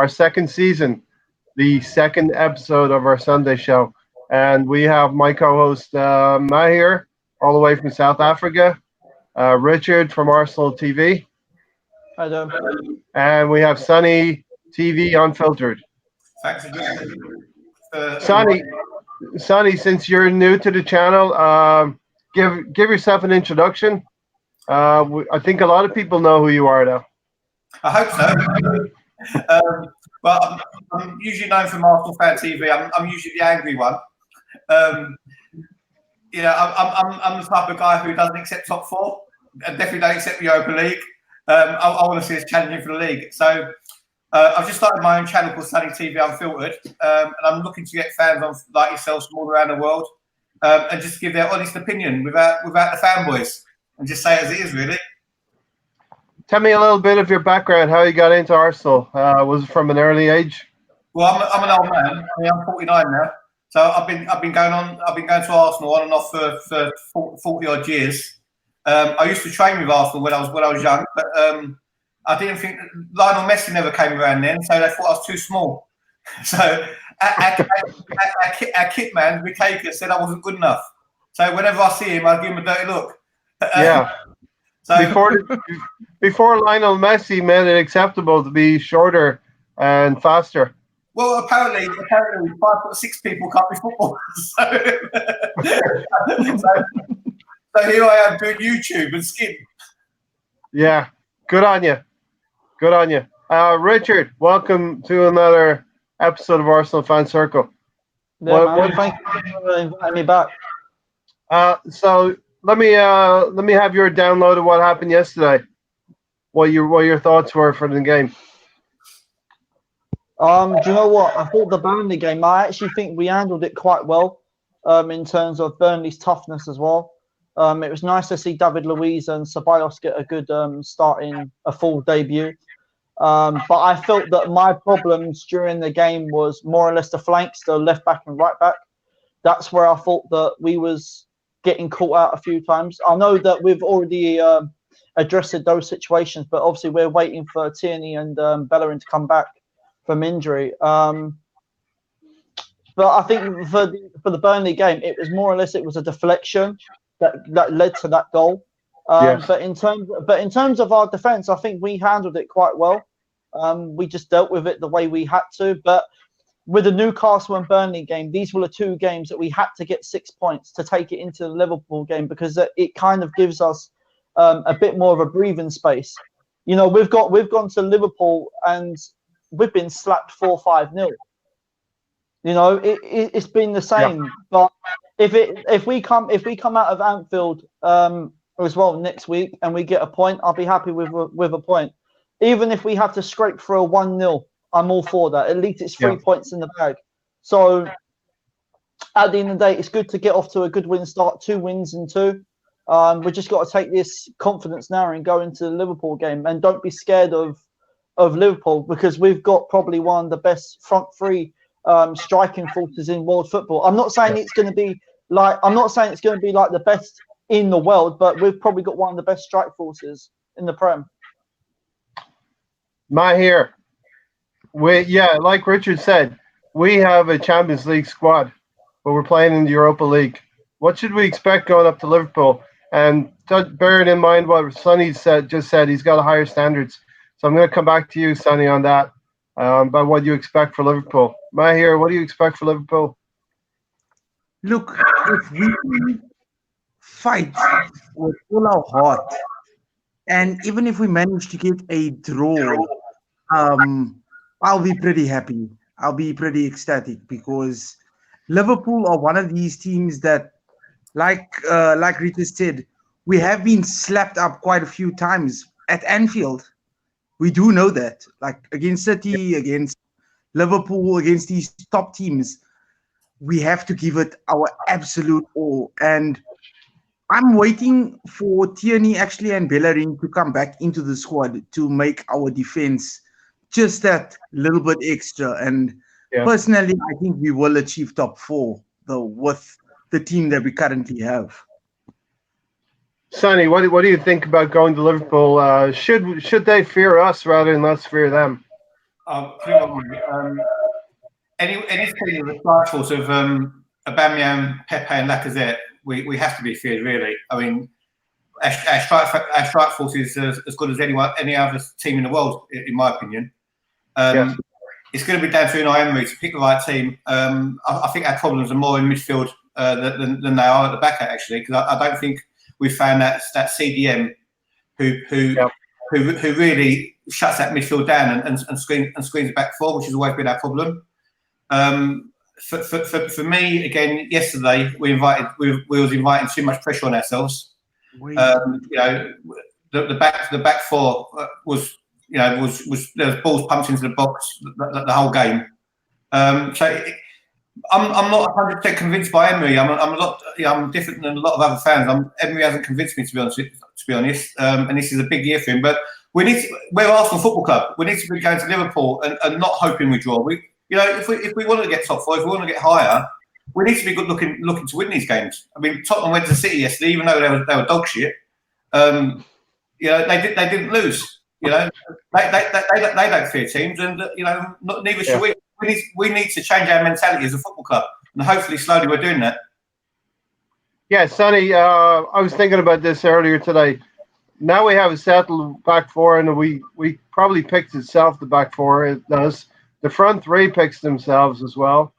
our second season, the second episode of our Sunday show. And we have my co-host Mahir, all the way from South Africa, Richard from Arsenal TV, Hi there. and we have Sonny TV Unfiltered. Thanks for joining me. Sonny, Sonny, since you're new to the channel, give yourself an introduction. I think a lot of people know who you are now. I hope so. Well, I'm usually known from Arsenal Fan TV. I'm usually the angry one. I'm the type of guy who doesn't accept top four and definitely don't accept the Europa League. I want to see us challenging for the league. So I've just started my own channel called SonnyTV Unfiltered, and I'm looking to get fans on like yourselves from all around the world and just give their honest opinion without the fanboys and just say it as it is, really. Tell me a little bit of your background, how you got into Arsenal. Was it from an early age? Well, I'm an old man. I'm 49 now, so I've been going to Arsenal on and off for 40 odd years. I used to train with Arsenal when I was young, but I didn't think Lionel Messi never came around then, so they thought I was too small. So our kit man, Mikaka, said I wasn't good enough. So whenever I see him, I give him a dirty look. Yeah. So before Lionel Messi made it acceptable to be shorter and faster. Well, apparently 5'6" people can't be footballers. So here I am doing YouTube and skin. Yeah, good on you. Good on you. Richard, welcome to another episode of Arsenal Fan Circle. Yeah, thank you for inviting me back. So let me have your download of what happened yesterday. What your thoughts were for the game. Do you know what? I thought the Burnley game, I actually think we handled it quite well in terms of Burnley's toughness as well. It was nice to see David Luiz and Ceballos get a good start in a full debut. But I felt that my problems during the game was more or less the flanks, the left back and right back. That's where I thought that we was getting caught out a few times. I know that we've already addressed those situations, but obviously we're waiting for Tierney and Bellerin to come back from injury. But I think for the Burnley game, it was more or less it was a deflection that led to that goal. Yes. But in terms of our defence, I think we handled it quite well. We just dealt with it the way we had to. But with the Newcastle and Burnley game, these were the two games that we had to get 6 points to take it into the Liverpool game, because it kind of gives us a bit more of a breathing space. You know, we've gone to Liverpool and we've been slapped 4-5-0. You know, it's been the same. Yeah. But if we come out of Anfield as well next week and we get a point, I'll be happy with a point. Even if we have to scrape for a 1-0, I'm all for that. At least it's 3 points in the bag. So at the end of the day, it's good to get off to a good win start, 2 wins in 2. We just got to take this confidence now and go into the Liverpool game, and don't be scared of Liverpool, because we've got probably one of the best front three striking forces in world football. I'm not saying it's going to be like the best in the world, but we've probably got one of the best strike forces in the Prem. Mahir, like Richard said, we have a Champions League squad, but we're playing in the Europa League. What should we expect going up to Liverpool? And bearing in mind what Sonny just said, he's got higher standards. So I'm going to come back to you, Sonny, on that, about what you expect for Liverpool. Mahir, what do you expect for Liverpool? Look, if we fight with all our heart, and even if we manage to get a draw, I'll be pretty happy. I'll be pretty ecstatic, because Liverpool are one of these teams that, like Rita said, we have been slapped up quite a few times at Anfield. We do know that, like against City, against Liverpool, against these top teams, we have to give it our absolute all. And I'm waiting for Tierney actually and Bellerin to come back into the squad to make our defense just that little bit extra. And personally, I think we will achieve top 4 with the team that we currently have. Sonny, what do you think about going to Liverpool? Should they fear us rather than us fear them? Any team with a strike force of Aubameyang, Pepe, and Lacazette, we have to be feared. Really, I mean, our strike force is as good as any other team in the world, in my opinion. Yes. It's going to be down to Unai Emery to pick the right team. I think our problems are more in midfield than they are at the back, actually, because I don't think we've found that CDM who really shuts that midfield down and screens the back four, which has always been our problem. For me, again, yesterday we was inviting too much pressure on ourselves. You know, the back four was there was balls pumped into the box the whole game. So I'm not 100% convinced by Emery. I'm different than a lot of other fans. Emery hasn't convinced me, to be honest. And this is a big year for him. But we're Arsenal Football Club. We need to be going to Liverpool and not hoping we draw. If we want to get top four, if we want to get higher, we need to be good looking to win these games. I mean, Tottenham went to City yesterday, even though they were dog shit. They didn't lose. They don't fear teams, and neither should we. We need to change our mentality as a football club, and hopefully, slowly, we're doing that. Yeah, Sonny, I was thinking about this earlier today. Now we have a settled back four, and we probably picked itself, the back four. It does. The front three picks themselves as well.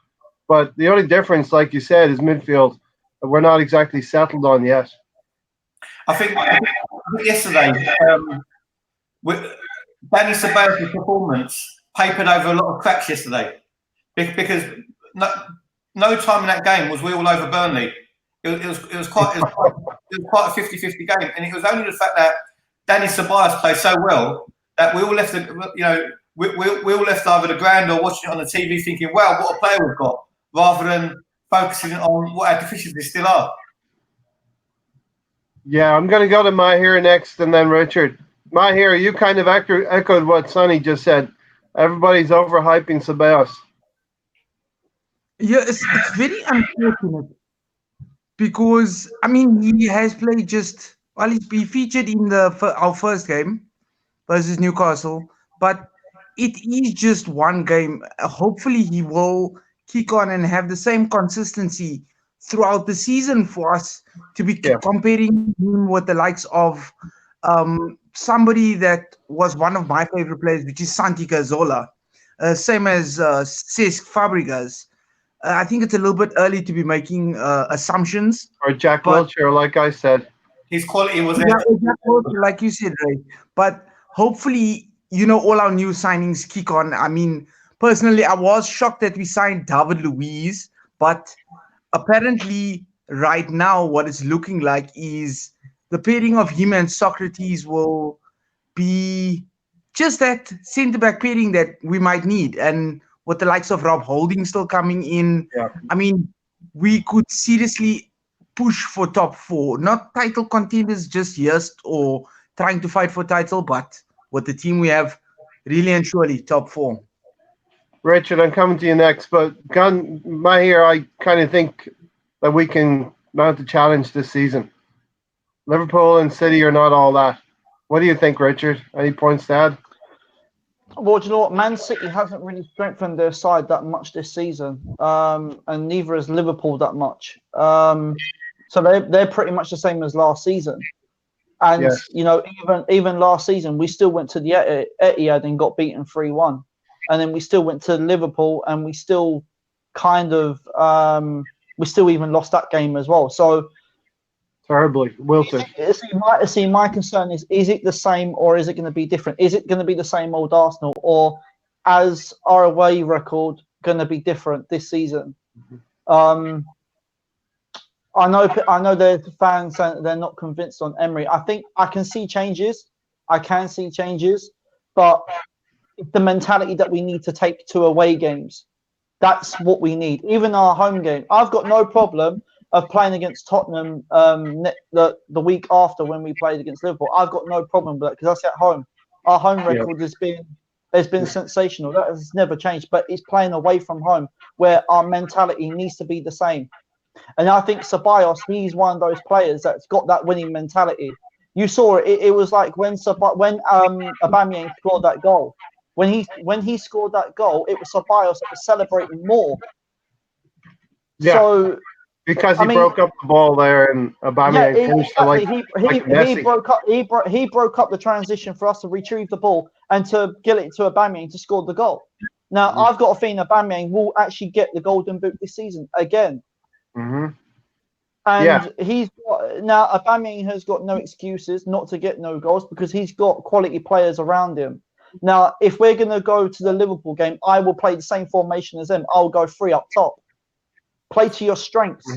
But the only difference, like you said, is midfield. We're not exactly settled on yet. I think yesterday, Danny Ceballos' performance papered over a lot of cracks yesterday, because no time in that game was we all over Burnley. It was quite a 50-50 game, and it was only the fact that Danny Ceballos played so well that we all left we all left either the ground or watching it on the TV thinking, wow, what a player we've got, rather than focusing on what our deficiencies still are. Yeah, I'm going to go to Mahir next and then Richard. Mahir, you kind of echoed what Sonny just said. Everybody's overhyping Ceballos. Yeah, it's very unfortunate because, I mean, he has played he featured in our first game versus Newcastle, but it is just one game. Hopefully he will kick on and have the same consistency throughout the season for us to be comparing him with the likes of somebody that was one of my favorite players, which is Santi Cazorla, same as Cesc Fabregas. I think it's a little bit early to be making assumptions. Or Jack Wilshere, like I said. His quality was there. Jack Wilshere, like you said, Ray. But hopefully, all our new signings kick on. I mean, personally, I was shocked that we signed David Luiz, but apparently right now what it's looking like is the pairing of him and Socrates will be just that centre-back pairing that we might need. And with the likes of Rob Holding still coming in, I mean, we could seriously push for top four. Not title contenders just yet or trying to fight for title, but with the team we have, really and surely top four. Richard, I'm coming to you next, but Mahir, I kind of think that we can mount the challenge this season. Liverpool and City are not all that. What do you think, Richard? Any points to add? Well, do you know what? Man City hasn't really strengthened their side that much this season, and neither has Liverpool that much. So they're pretty much the same as last season. And even last season, we still went to the Etihad and got beaten 3-1, and then we still went to Liverpool and we still we still even lost that game as well. So terribly wilted. See, my concern is it the same or is it going to be different? Is it going to be the same old Arsenal, or as our away record going to be different this season? Mm-hmm. I know there's fans saying that they're not convinced on Emery. I think I can see changes. but the mentality that we need to take to away games, that's what we need. Even our home game, I've got no problem of playing against Tottenham the week after when we played against Liverpool. I've got no problem with that because that's at home. Our home record has been sensational. That has never changed. But it's playing away from home where our mentality needs to be the same. And I think Ceballos, he's one of those players that's got that winning mentality. You saw it. It was like when Aubameyang scored that goal. when he scored that goal, it was Ceballos that was celebrating more. Yeah. So because he broke up the ball there, and Aubameyang finished it like Messi. he broke up the transition for us to retrieve the ball and to get it to Aubameyang to score the goal. Now I've got a feeling Aubameyang will actually get the Golden Boot this season again. Mm-hmm. And now Aubameyang has got no excuses not to get no goals because he's got quality players around him. Now, if we're going to go to the Liverpool game, I will play the same formation as them. I'll go 3 up top. Play to your strengths,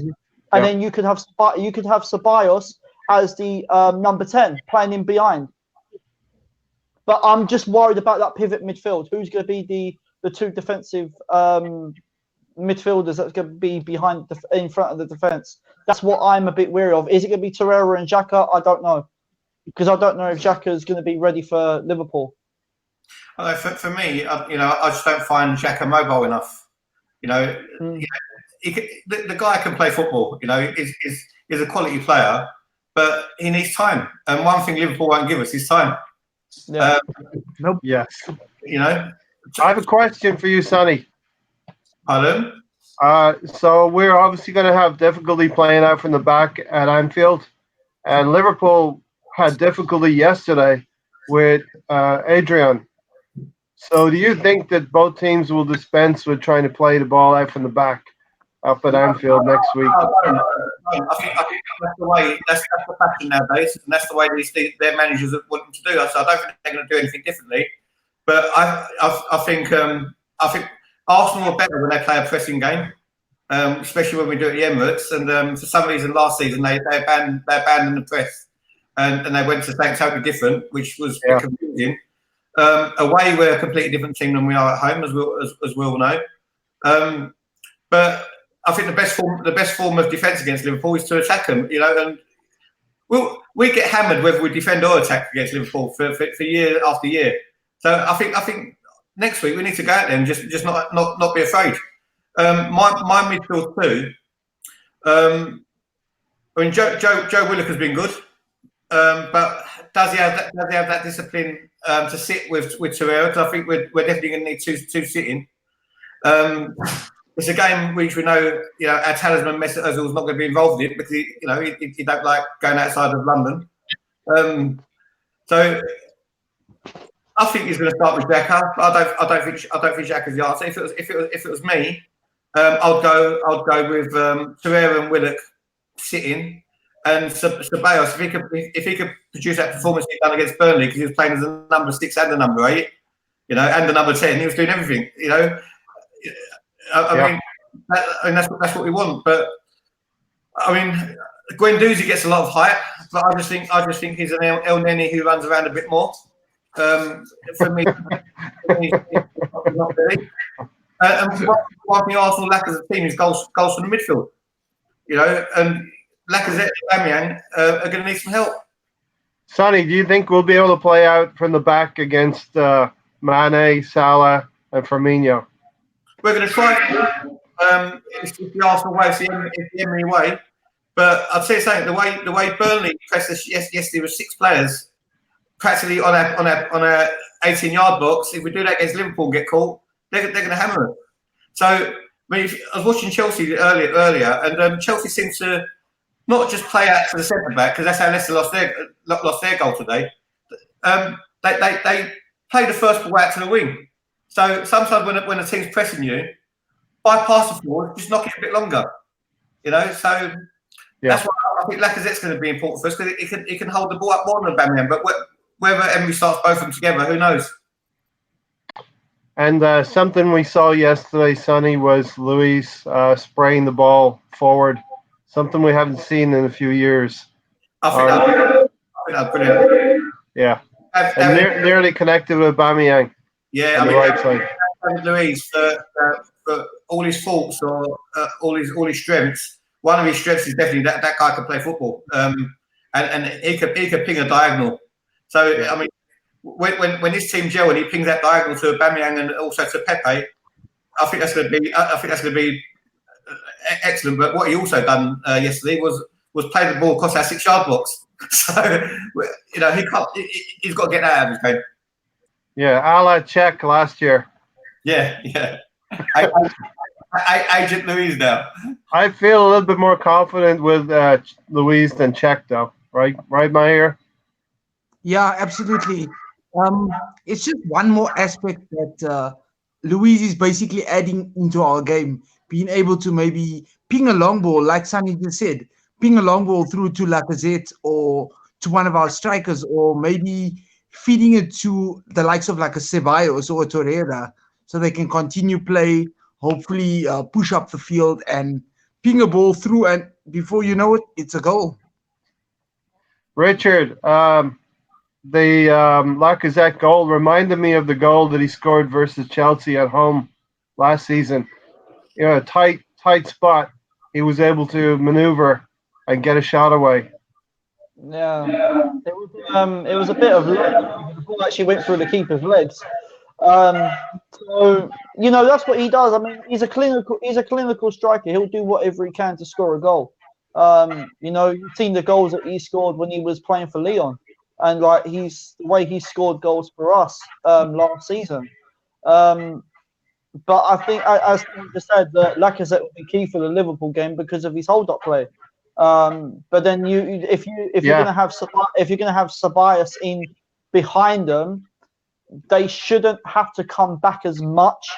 and then you could have Ceballos as the number 10 playing in behind. But I'm just worried about that pivot midfield. Who's going to be the 2 defensive midfielders that's going to be in front of the defense? That's what I'm a bit wary of. Is it going to be Torreira and Xhaka? I don't know, because I don't know if Xhaka is going to be ready for Liverpool. For me, I just don't find Xhaka mobile enough. The guy can play football. Is a quality player, but he needs time. And one thing Liverpool won't give us is time. Yeah. Nope. Yes. I have a question for you, Sonny. Pardon? So we're obviously going to have difficulty playing out from the back at Anfield, and Liverpool had difficulty yesterday with Adrian. So do you think that both teams will dispense with trying to play the ball out from the back up at Anfield next week? I think that's the way. That's the fashion nowadays, and that's the way their managers want them to do. So I don't think they're going to do anything differently. But I think Arsenal are better when they play a pressing game, especially when we do it at the Emirates. And for some reason, last season they abandoned the press, and they went to something totally different, which was confusing. Away, we're a completely different team than we are at home, as we all know. But I think the best form of defence against Liverpool is to attack them. And we get hammered whether we defend or attack against Liverpool for year after year. So I think next week we need to go out there and just not be afraid. My midfield too. Joe Willock has been good, but does he have that discipline to sit with Torreira? Because I think we're definitely going to need two sitting. It's a game which we know, our talisman Mesut Ozil is not going to be involved in because he don't like going outside of London. So I think he's going to start with Xhaka. I don't think Xhaka's the answer. If it was me, I'd go with Torreira and Willock sitting, and Ceballos if he could produce that performance he done against Burnley because he was playing as a number 6 and a number 8, and the number 10. He was doing everything, I mean, that's what we want. But I mean, Guendouzi gets a lot of hype, but I just think he's an El Neni who runs around a bit more. For me, not really. And one thing Arsenal lack as a team is goals from the midfield. And Lacazette and Aubameyang are going to need some help. Sonny, do you think we'll be able to play out from the back against Mane, Salah, and Firmino? We're going to try. It's the Arsenal way, it's the Emery way. But I'd say something. The way Burnley pressed us yesterday with 6 players, practically on our 18-yard box. If we do that against Liverpool and get caught, they're going to hammer us. So I was watching Chelsea earlier, and Chelsea seems to not just play out to the centre back because that's how Leicester lost their goal today. They play the first ball out to the wing. So sometimes when a team's pressing you, bypass the forward, just knock it a bit longer. So that's why I think Lacazette's going to be important for us because he can hold the ball up more than Aubameyang. But whether Emery starts both of them together, who knows? And something we saw yesterday, Sonny, was Luis spraying the ball forward. Something we haven't seen in a few years. I think that's brilliant. Yeah. And nearly connected with Aubameyang. Yeah, on the right side. Luis, for all his faults or all his strengths, one of his strengths is definitely that guy can play football. And he could ping a diagonal. So I mean, when this team gel and he pings that diagonal to Aubameyang and also to Pepe, I think that's going to be excellent. But what he also done yesterday was play the ball across our 6-yard box. So he can't. He's got to get that out of his game. Yeah, a la Czech last year. Yeah, yeah. Agent Louise now. I feel a little bit more confident with Luis than Czech, though. Right, Maher? Yeah, absolutely. It's just one more aspect that Louise is basically adding into our game, being able to maybe ping a long ball, like Sonny just said, ping a long ball through to Lacazette or to one of our strikers, or maybe feeding it to the likes of like a Ceballos or a Torreira, so they can continue play, hopefully push up the field and ping a ball through, and before you know it, it's a goal. Richard, the Lacazette goal reminded me of the goal that he scored versus Chelsea at home last season. You know, a tight spot. He was able to maneuver and get a shot away. Yeah, it was a bit of luck. The ball actually went through the keeper's legs. Um, so you know that's what he does. I mean, he's a clinical striker. He'll do whatever he can to score a goal. You know, you've seen the goals that he scored when he was playing for Leon, and like the way he scored goals for us last season. Um, but I think, as you just said, that Lacazette will be key for the Liverpool game because of his hold-up play. But then if you're gonna have Ceballos in behind them, they shouldn't have to come back as much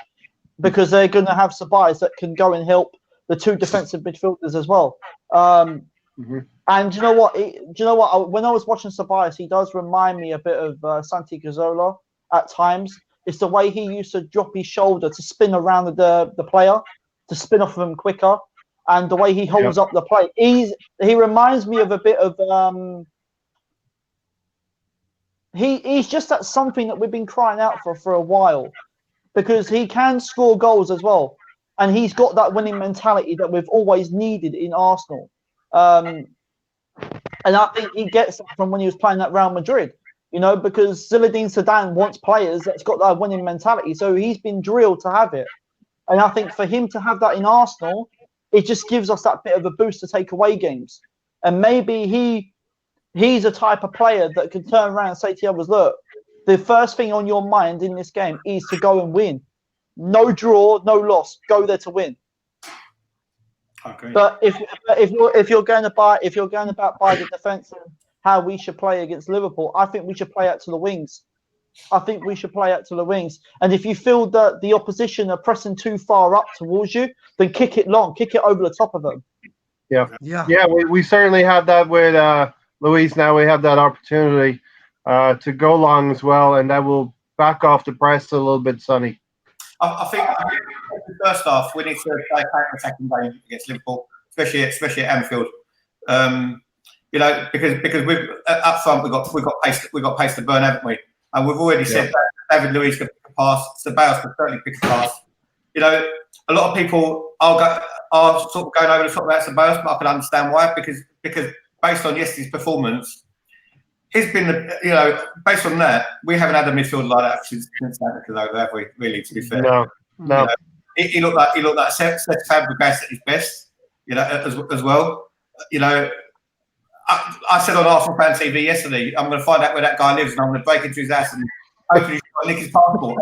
because they're going to have Ceballos that can go and help the two defensive midfielders as well. And do you know what? When I was watching Ceballos, he does remind me a bit of Santi Cazorla at times. It's the way he used to drop his shoulder to spin around the player, to spin off of him quicker, and the way he holds up the play. He reminds me of a bit of he's just that something that we've been crying out for a while, because he can score goals as well, and he's got that winning mentality that we've always needed in Arsenal. And I think he gets that from when he was playing at Real Madrid, you know, because Zinedine Zidane wants players that's got that winning mentality, so he's been drilled to have it. And I think for him to have that in Arsenal, it just gives us that bit of a boost to take away games. And maybe he's a type of player that can turn around and say to the others, look, the first thing on your mind in this game is to go and win. No draw, no loss. Go there to win. Okay. But if you're going about the defence and how we should play against Liverpool, I think we should play out to the wings. And if you feel that the opposition are pressing too far up towards you, then kick it long, kick it over the top of them. Yeah. We certainly have that with Luis. Now we have that opportunity to go long as well, and that will back off the press a little bit, Sonny. I think first half we need to play counter-attacking game against Liverpool, especially at Anfield. You know, because we've up front we've got pace to burn, haven't we? And we've already said that David Luiz could pick a pass, Ceballos could certainly pick a pass. You know, a lot of people are sort of going over the top about Ceballos, but I can understand why, because based on yesterday's performance, he's been, you know, based on that, we haven't had a midfield like that since Santos over, have we? Really, to be fair. No. You know, he looked like Seth Fabregas at his best, you know, as well. You know, I said on Arsenal Fan TV yesterday, I'm going to find out where that guy lives and I'm going to break into his house and hopefully he's got to nick his passport.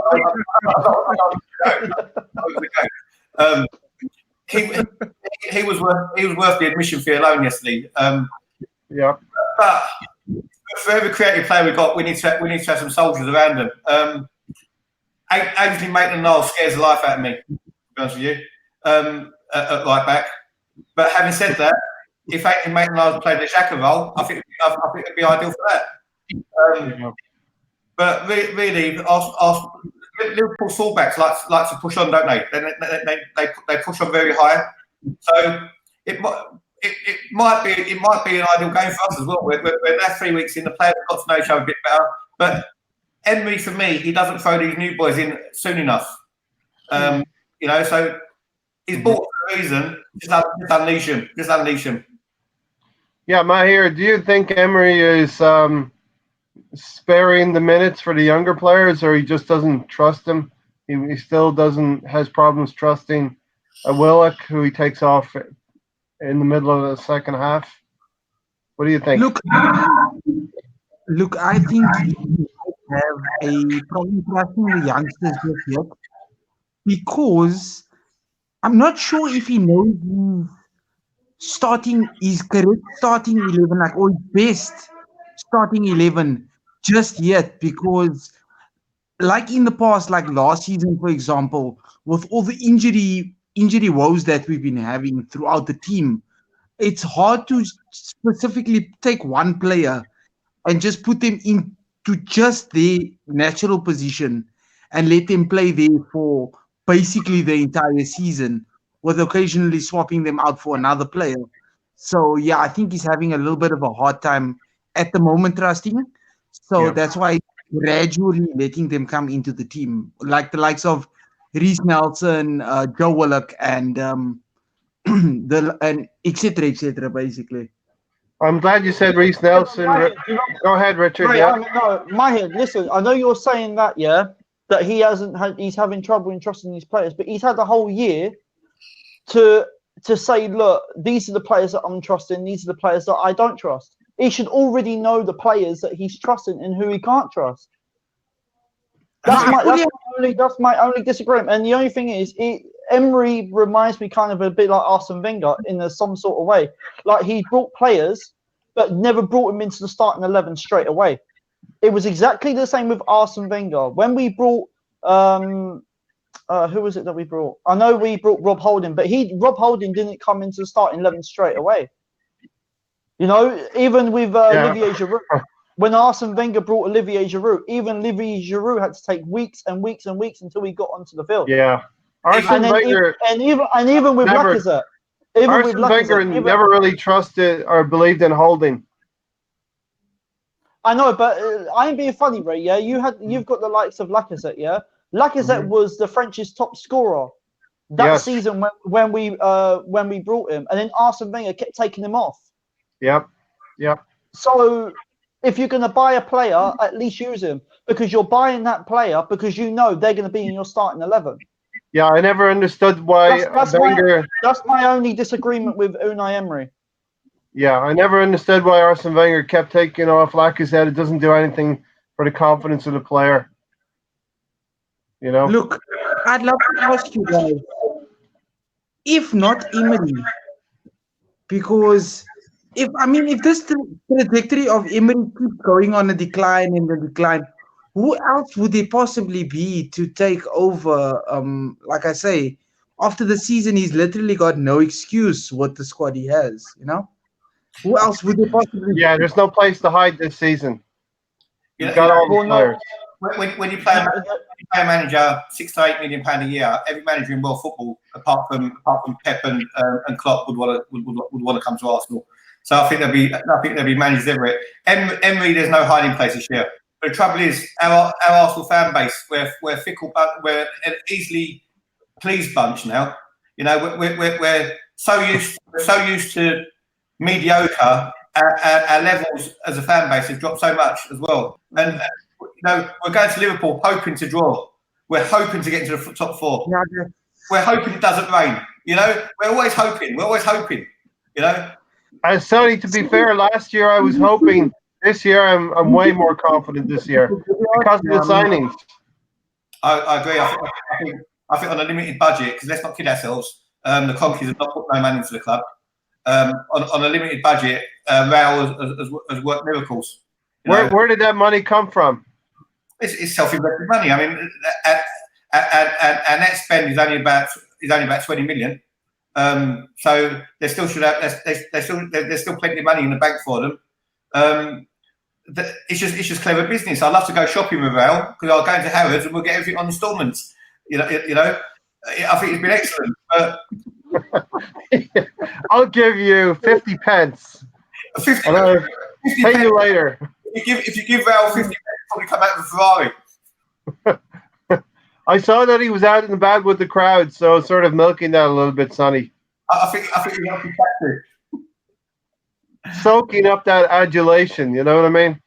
He was worth the admission fee alone yesterday. But for every creative player we've got, we need to have some soldiers around them. Ainsley Maitland-Niles scares the life out of me, to be honest with you, at right back. But having said that, if Ainsley Maitland-Niles played the Xhaka role, I think it'd be ideal for that. But really, Liverpool fullbacks like to push on, don't they? They push on very high. So it might be an ideal game for us as well. We're now 3 weeks in. The players have got to know each other a bit better. But Emery, for me, he doesn't throw these new boys in soon enough. You know, so he's bought for a reason. Just unleash him. Yeah, Maher, do you think Emery is sparing the minutes for the younger players, or he just doesn't trust them? He still has problems trusting Willock, who he takes off in the middle of the second half. What do you think? Look, I think have a problem trusting the youngsters just yet because I'm not sure if he knows his correct starting 11, like, or his best starting 11 just yet, because like in the past, like last season, for example, with all the injury woes that we've been having throughout the team, it's hard to specifically take one player and just put them into just their natural position and let them play there for basically the entire season, with occasionally swapping them out for another player. So yeah, I think he's having a little bit of a hard time at the moment trusting. So that's why gradually letting them come into the team, like the likes of Reece Nelson, Joe Willock, and and etc. Basically. I'm glad you said Reece Nelson. Go ahead, Richard. Right, Yeah. no, Mahir, listen, I know you're saying that, that he's having trouble in trusting these players, but he's had the whole year to say, look, these are the players that I'm trusting, these are the players that I don't trust. He should already know the players that he's trusting and who he can't trust. That's my only disagreement. And the only thing is, Emery reminds me kind of a bit like Arsene Wenger in some sort of way. Like, he brought players, but never brought them into the starting 11 straight away. It was exactly the same with Arsene Wenger. When we brought, who was it that we brought? I know we brought Rob Holding, but Rob Holding didn't come into the starting 11 straight away. You know, even with Olivier Giroud. When Arsene Wenger brought Olivier Giroud, even Olivier Giroud had to take weeks and weeks and weeks until he got onto the field. Yeah. Arsene Wenger even with Lacazette. Arsene Wenger never really trusted or believed in Holding. I know, but I ain't being funny, Ray. Yeah, you've got the likes of Lacazette. Yeah, Lacazette was the French's top scorer that season when we brought him, and then Arsene Wenger kept taking him off. Yep. So if you're going to buy a player, at least use him, because you're buying that player because you know they're going to be in your starting 11. Yeah, I never understood why Wenger. That's my only disagreement with Unai Emery. Yeah, I never understood why Arsene Wenger kept taking off Lacazette. It doesn't do anything for the confidence of the player. You know. Look, I'd love to ask you guys, if not Emery, because if this trajectory of Emery keeps going on a decline, who else would there possibly be to take over? Like I say, after the season, he's literally got no excuse with the squad he has. You know, who else would there possibly? Yeah, there's no place to hide this season. You've got all the players. When you play a manager £6 to £8 million a year, every manager in world football, apart from Pep and Klopp, would want to come to Arsenal. So I think there'll be managers everywhere. Emery, there's no hiding place this year. But the trouble is, our Arsenal fan base, we're fickle, we're an easily pleased bunch now. You know, we're so used to mediocre. Our levels as a fan base have dropped so much as well. And you know, we're going to Liverpool hoping to draw. We're hoping to get into the top four. Yeah. We're hoping it doesn't rain. You know, we're always hoping. You know. And Sonny, to be fair, last year I was hoping. This year I'm way more confident this year because of the signings. I agree. I think on a limited budget, because let's not kid ourselves, the Conkies have not put no money into the club. On a limited budget, Raul has worked miracles. Where did that money come from? It's self-invested money. I mean, our net spend is only about 20 million. So they still should have. There's still plenty of money in the bank for them. It's just clever business. I love to go shopping with Raul because I'll go into Harrods and we'll get everything on instalments. You know. I think it's been excellent. But I'll give you 50 pence. 50 pay you later. If you give Raul 50 pence, he'll probably come out with a Ferrari. I saw that he was out in the bad with the crowd, so sort of milking that a little bit, Sonny. I think you have to practice. Soaking up that adulation, you know what I mean?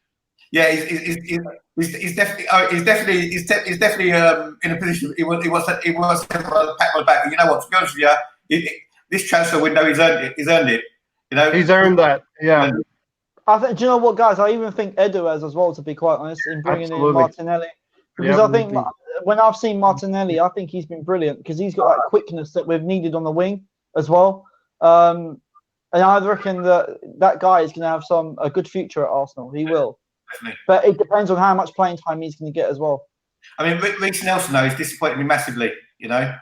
Yeah, he's definitely in a position. He wants to pat on the back. And you know what? To be honest with you, this transfer window, he's earned it. You know, he's earned that. Yeah. I think. Do you know what, guys? I even think Edu has as well. To be quite honest, in bringing in Martinelli, because I think when I've seen Martinelli, I think he's been brilliant because he's got that quickness that we've needed on the wing as well. And I reckon that guy is going to have a good future at Arsenal. He will. Definitely. But it depends on how much playing time he's going to get as well. I mean, Reece Nelson though has disappointed me massively. You know,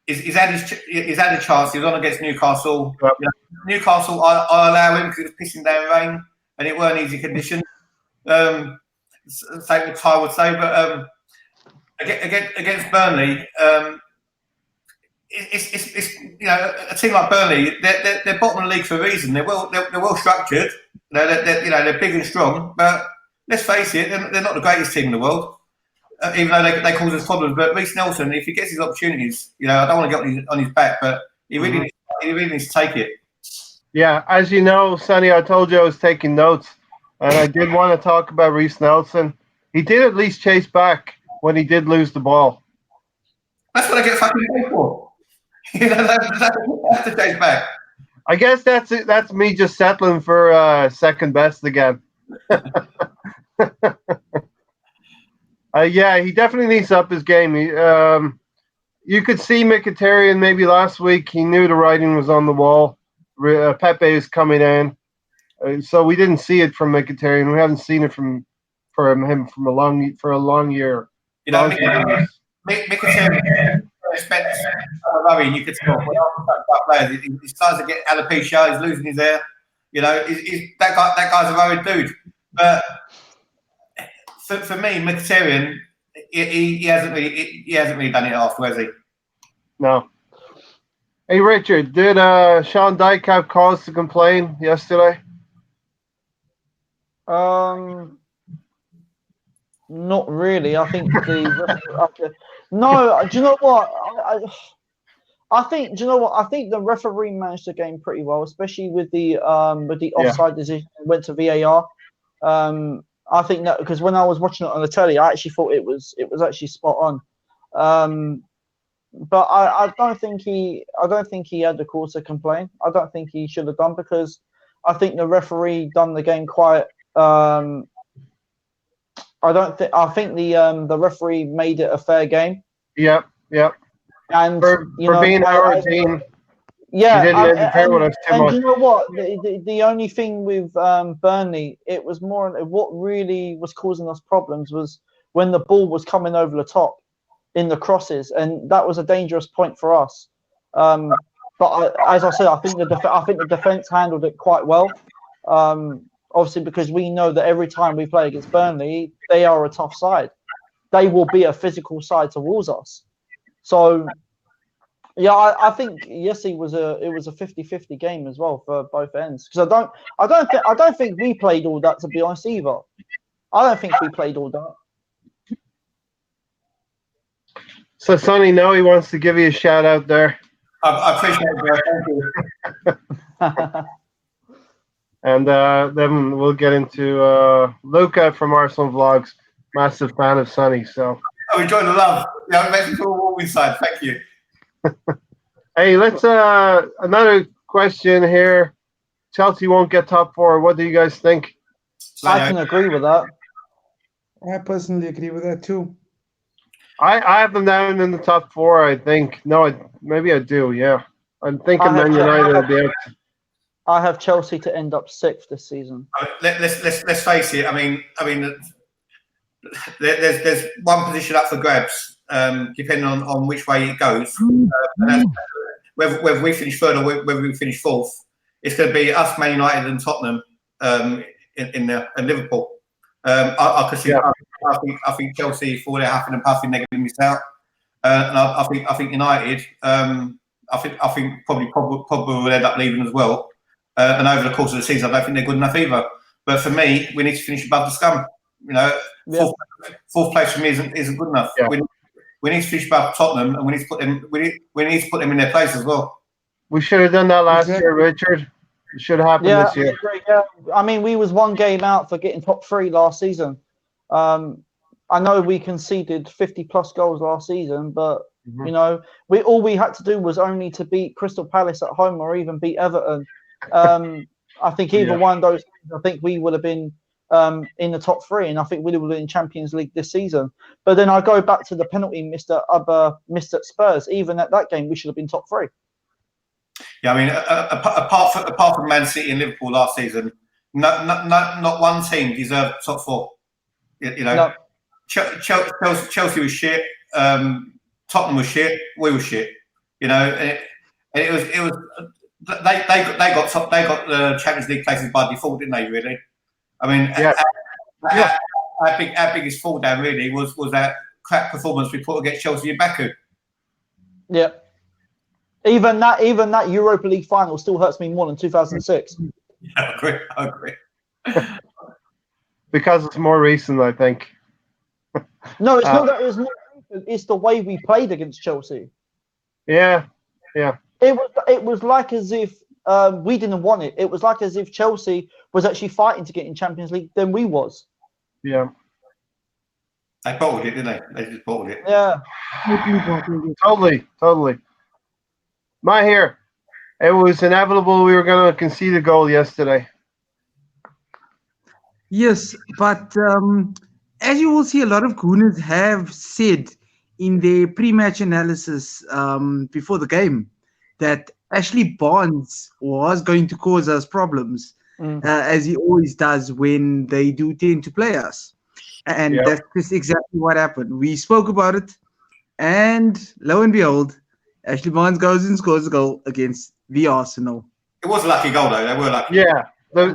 he's had a chance. He was on against Newcastle. Yep. You know, Newcastle, I allow him because it was pissing down rain and it weren't easy conditions. Same what Ty would say, but against Burnley, it's you know, a team like Burnley, they're bottom of the league for a reason. They're well structured. They're big and strong. But let's face it, they're not the greatest team in the world. Even though they cause us problems. But Reece Nelson, if he gets his opportunities, you know, I don't want to get on his back, but he really needs to take it. Yeah, as you know, Sonny, I told you I was taking notes, and I did want to talk about Reece Nelson. He did at least chase back when he did lose the ball. That's what I get fucking paid for. You know, that's to chase back. I guess that's it. That's me just settling for second best again. Yeah, he definitely needs to up his game. You could see Mkhitaryan maybe last week. He knew the writing was on the wall. Pepe is coming in, so we didn't see it from Mkhitaryan. We haven't seen it from him for a long year. You know, Mkhitaryan spent worrying. You could tell players. He starts to get alopecia. He's losing his hair. You know, that guy's a worried dude. But for me, Mkhitaryan, he hasn't really done it after, has he? No. Hey Richard, did Sean Dyke have cause to complain yesterday? Not really. I think no. Do you know what? I think. Do you know what? I think the referee managed the game pretty well, especially with the offside decision. It went to VAR. I think that because when I was watching it on the telly, I actually thought it was actually spot on. But I don't think he had the cause to complain. I don't think he should have done because I think the referee done the game quite. I think the referee made it a fair game. Yep. And for being our team. Yeah, he didn't interfere with us too much. You know what? The only thing with Burnley, it was more what really was causing us problems was when the ball was coming over the top in the crosses, and that was a dangerous point for us. But as I said, I think the defense handled it quite well. Obviously, because we know that every time we play against Burnley, they are a tough side. They will be a physical side towards us. So, yeah, I think it was a 50-50 game as well for both ends. Because I don't think we played all that, to be honest either. I don't think we played all that. So Sonny, now he wants to give you a shout out there. I appreciate it, bro. Thank you. And then we'll get into Luca from Arsenal Vlogs, massive fan of Sonny. So I enjoy the love. Yeah, it makes me feel warm inside. Thank you. Hey, let's another question here. Chelsea won't get top four. What do you guys think? I can agree with that. I personally agree with that too. I have them down in the top four, I think. No, maybe I do, yeah. I'm thinking Man United will be out. I have Chelsea to end up 6th this season. Let's face it. I mean, there's one position up for grabs, depending on which way it goes. And whether we finish third or whether we finish fourth, it's going to be us, Man United, and Tottenham in Liverpool. I could see. Yeah. I think Chelsea, for their huffing and puffing, they're going to miss out. And I think United. I think probably will end up leaving as well. And over the course of the season, I don't think they're good enough either. But for me, we need to finish above the scum. You know, fourth place for me isn't good enough. Yeah. We need to finish above Tottenham, and we need to put them. We need to put them in their place as well. We should have done that last year, Richard. It should have happened this year. Yeah, I mean, we was one game out for getting top 3 last season. I know we conceded 50+ goals last season, but you know, all we had to do was only to beat Crystal Palace at home or even beat Everton. I think either one of those, I think we would have been in the top three, and I think we would have been in Champions League this season. But then I go back to the penalty missed at Spurs. Even at that game, we should have been top three. Yeah, I mean, apart from Man City and Liverpool last season, not one team deserved top four. You know, No. Chelsea was shit. Tottenham was shit. We were shit. You know, and it was they got the Champions League places by default, didn't they? Really. I mean, our biggest fall down really was that crap performance we put against Chelsea in Baku. Yeah. Even that Europa League final still hurts me more than 2006. Yeah, I agree. Because it's more recent, I think. No, it's not that. It's the way we played against Chelsea. Yeah. It was like as if we didn't want it. It was like as if Chelsea was actually fighting to get in Champions League than we was. Yeah. They bottled it, didn't they? They just bottled it. Yeah. Totally. Mahir, it was inevitable we were going to concede a goal yesterday. Yes, but as you will see, a lot of Gooners have said in their pre-match analysis before the game that Ashley Barnes was going to cause us problems, as he always does when they do tend to play us. And that's just exactly what happened. We spoke about it, and lo and behold, Ashley Barnes goes and scores a goal against the Arsenal. It was a lucky goal, though. They were lucky. Yeah, the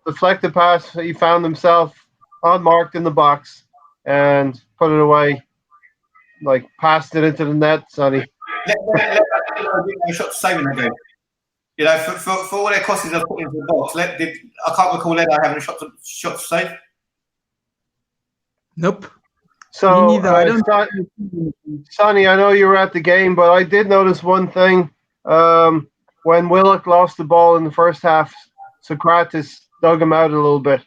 deflected pass, he found himself unmarked in the box and put it away, like passed it into the net, Sonny. Let shot to save in that game. You know, for all their costs they've put into the box, I can't recall Leonard having a shot to save. Nope. So, Sonny, I know you were at the game, but I did notice one thing. When Willock lost the ball in the first half, Socrates dug him out a little bit.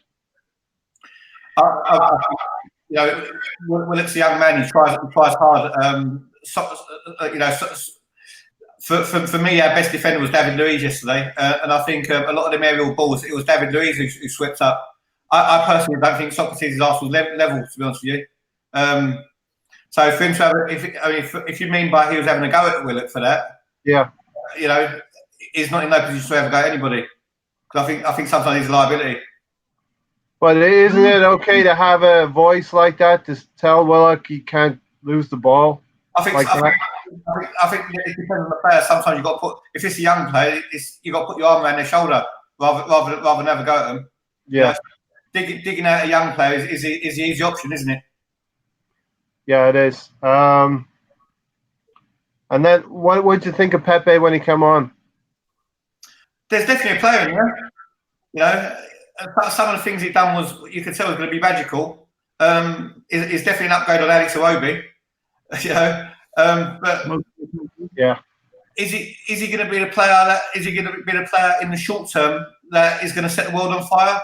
You know, Willock's a young man. He tries hard. For me, our best defender was David Luiz yesterday, and I think a lot of them aerial balls, it was David Luiz who swept up. I personally don't think Socrates' arse was level, to be honest with you. So for him to have, if you mean by he was having a go at Willock for that, yeah, you know, he's not in no position to have a go at anybody. Because I think sometimes he's a liability. But isn't it okay to have a voice like that to tell Willock he can't lose the ball? I think it depends on the player. Sometimes you got to put, if it's a young player, you got to put your arm around their shoulder rather than have a go at them. Yeah, digging out a young player is the easy option, isn't it? Yeah, it is. And then what did you think of Pepe when he came on? There's definitely a player in there. You know, some of the things he'd done was, you could tell was going to be magical. Is definitely an upgrade on Alex Iwobi. You know, but yeah, is he going to be the player in the short term that is going to set the world on fire?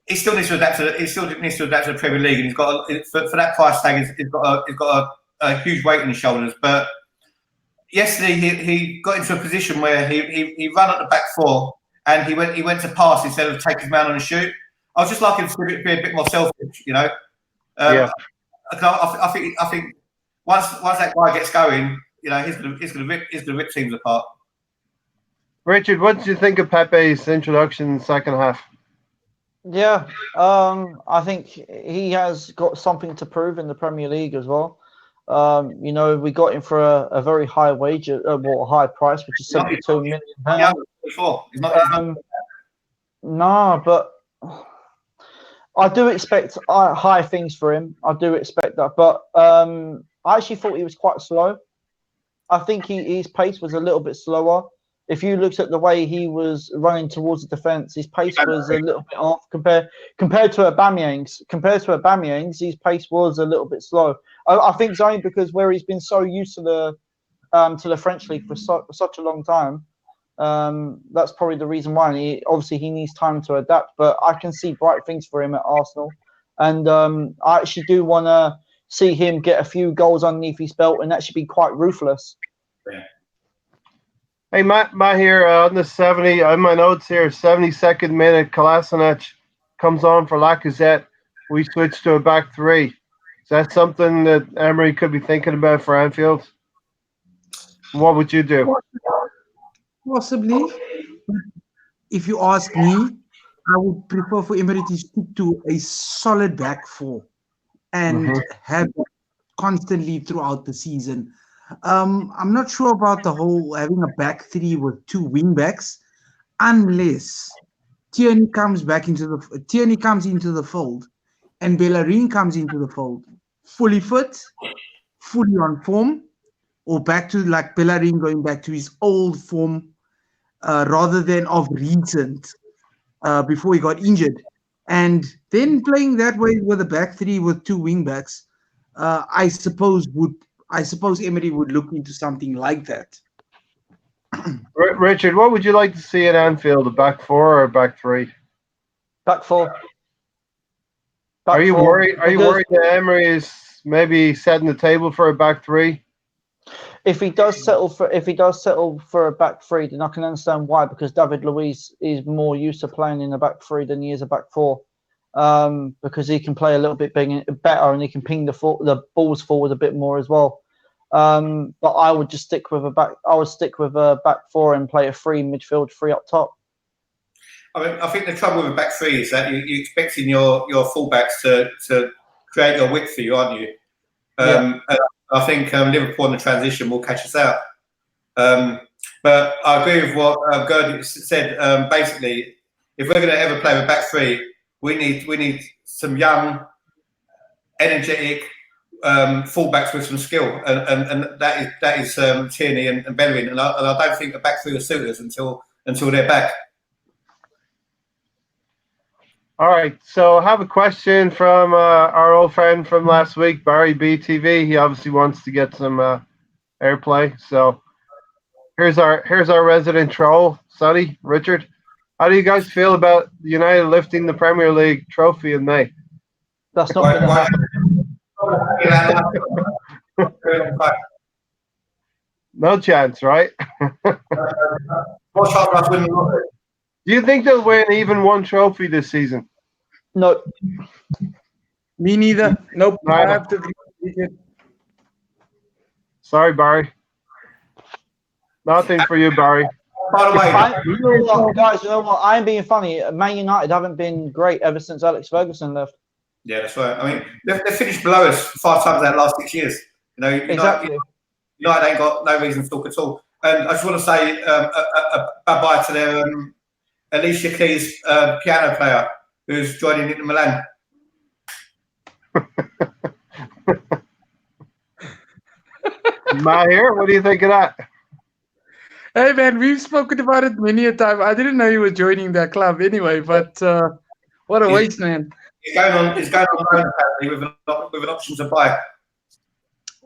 He still needs to adapt to the Premier League, and he's got for that price tag. He's got a huge weight on his shoulders. But yesterday he got into a position where he ran at the back four and he went to pass instead of take his man on and shoot. I was just like him to be a bit more selfish, you know. I think once that guy gets going, you know, he's gonna rip teams apart. Richard, what did you think of Pepe's introduction in the second half? Yeah, I think he has got something to prove in the Premier League as well. You know, we got him for a very high wage, a high price, which is £72 million. No, but I do expect high things for him. I do expect that, but I actually thought he was quite slow. I think his pace was a little bit slower. If you looked at the way he was running towards the defence, his pace was a little bit off compared to Aubameyang's. His pace was a little bit slow. I think it's only because where he's been so used to the French league for such a long time. That's probably the reason why. And he needs time to adapt, but I can see bright things for him at Arsenal, and I actually do want to see him get a few goals underneath his belt and actually be quite ruthless. Yeah. Hey, Matt here on the 70, on my notes here, 72nd minute, Kolasinac comes on for Lacazette. We switch to a back three. Is that something that Emery could be thinking about for Anfield? What would you do? Possibly. If you ask me, I would prefer for Emery to stick to a solid back four and have it constantly throughout the season. I'm not sure about the whole having a back three with two wing backs, unless Tierney comes into the fold, and Bellerin comes into the fold, fully fit, fully on form, or back to like Bellerin going back to his old form, rather than of recent, before he got injured, and then playing that way with a back three with two wing backs. I suppose Emery would look into something like that. Richard, what would you like to see at Anfield, a back four or a back three? Back four. Are you worried that Emery is maybe setting the table for a back three? If he does settle for a back three, then I can understand why, because David Luiz is more used to playing in a back three than he is a back four. Because he can play a little bit better and he can ping the balls forward a bit more as well. But I would just stick with a back four and play a midfield three up top. I mean, I think the trouble with a back three is that you're expecting your fullbacks to create your width for you, aren't you? I think Liverpool in the transition will catch us out. But I agree with what Gerd said. Basically, if we're going to ever play with back three, we need some young, energetic fullbacks with some skill, and that is Tierney and Bellerin. And I don't think a back three will suit us until they're back. All right, so I have a question from our old friend from last week, Barry BTV. He obviously wants to get some airplay. So here's our resident troll, Sonny, Richard. How do you guys feel about United lifting the Premier League trophy in May? That's not going to happen. No chance, right? What chance of us winning the lottery? Do you think they'll win even one trophy this season? No. Me neither. Nope. Neither. I have to agree with you. Sorry, Barry. Nothing for you, Barry. By the way, guys, you know what? I ain't being funny. Man United haven't been great ever since Alex Ferguson left. yeah, that's right. I mean, they've finished below us 5 times out of the last 6 years. You know, Exactly. United ain't got no reason to talk at all. And I just want to say bye-bye to their Alicia Keys piano player who's joining Inter Milan. Matt here, what do you think of that? Hey man, we've spoken about it many a time. I didn't know you were joining that club anyway, but what a waste, man. It's going on loan apparently with an option to buy.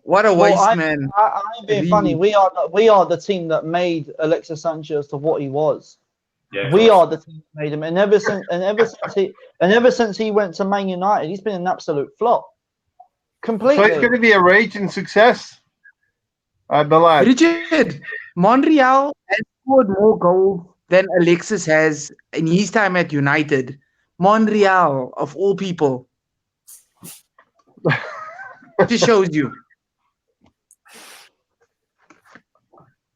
What a waste, man. I ain't being funny. We are the team that made Alexis Sanchez to what he was. Yeah, we are the team that made him, and ever since he went to Man United, he's been an absolute flop. Completely. So it's going to be a raging success, I believe. Richard, Monreal has scored more goals than Alexis has in his time at United. Monreal, of all people. Just shows you.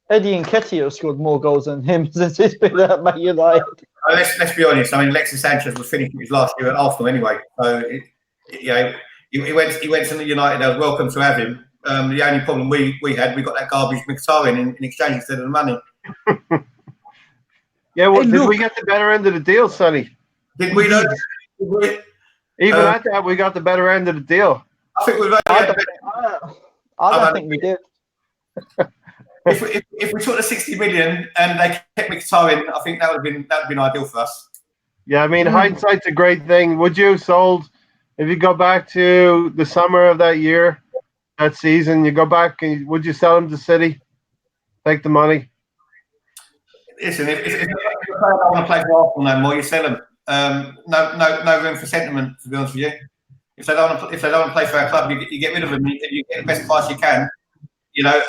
Eddie Nketiah scored more goals than him since he's been at Man United. Let's be honest. I mean, Alexis Sanchez was finishing his last year at Arsenal anyway. So, he went to the United. I was welcome to have him. The only problem we got that garbage Mkhitaryan in exchange instead of the money. Yeah, well, did we get the better end of the deal, Sonny? Did we know? Even at that, we got the better end of the deal. I think we've. I don't think we did. If we took the 60 million and they kept Mkhitaryan, I think that would have been ideal for us. Yeah, I mean, hindsight's a great thing. Would you have sold if you go back to the summer of that year, that season? You go back and would you sell him to City? Take the money. Listen, if you don't want to play for Arsenal no more, you sell them. No room for sentiment, to be honest with you. If they don't want to play for our club, you get rid of them. You get the best price you can. You know,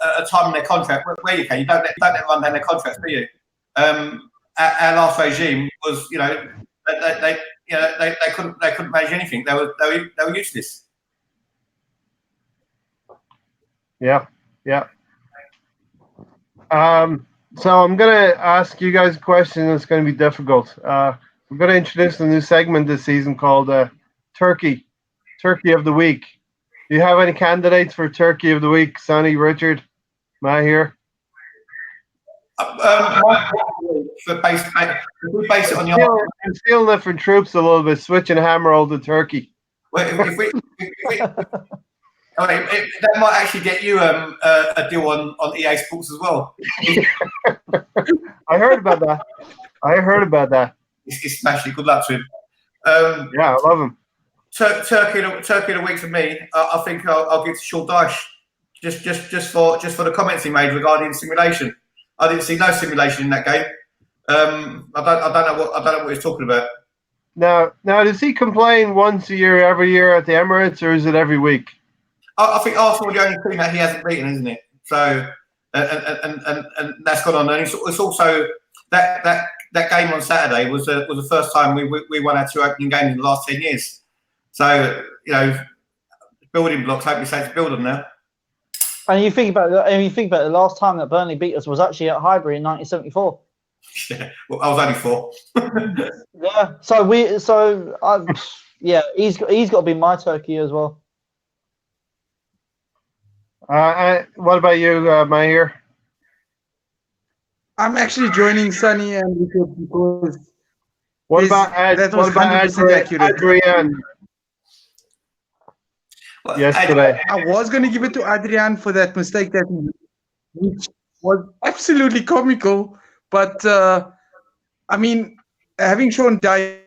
a time in their contract where you can. You don't let them run down their contracts, do you? Our last regime was, they couldn't manage anything. They were useless. Yeah. So I'm going to ask you guys a question that's going to be difficult. We're going to introduce a new segment this season called Turkey of the Week. Do you have any candidates for Turkey of the Week, Sonny, Richard, Mahir? Base it on your... I'm stealing it from troops a little bit, switching hammer over to Turkey. Well, that might actually get you a deal on EA Sports as well. I heard about that. He's smashing. Good luck to him. Yeah, I love him. Turkey of the week for me. I think I'll give to Sean Dyche just for the comments he made regarding simulation. I didn't see no simulation in that game. I don't know what he's talking about. Now, does he complain once a year, every year at the Emirates, or is it every week? I think Arsenal are the only team that he hasn't beaten, isn't it? So, and that's gone on. And it's also that game on Saturday was the first time we won our 2 opening games in the last 10 years. So, building blocks. Hope you say to build them now. And you think about the last time that Burnley beat us was actually at Highbury in 1974. Yeah, well, I was only 4. Yeah. He's got to be my Turkey as well. What about you, Mahir? I'm actually joining Sonny and Richard because what about Adrian? Well, yesterday. I was going to give it to Adrian for that mistake which was absolutely comical. But, having shown Dyche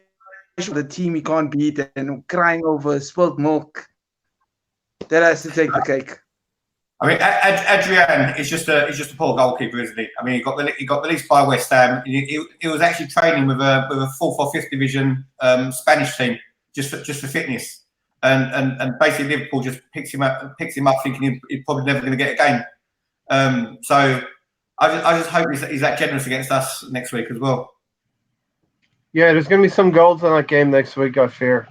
the team he can't beat and crying over spilled milk, that has to take the cake. I mean, Adrian is just a poor goalkeeper, isn't he? I mean, he got released by West Ham. He was actually training with a 4th or 5th division Spanish team just for fitness, and basically Liverpool just picks him up thinking he's probably never going to get a game. So I just hope he's that generous against us next week as well. Yeah, there's going to be some goals in that game next week, I fear.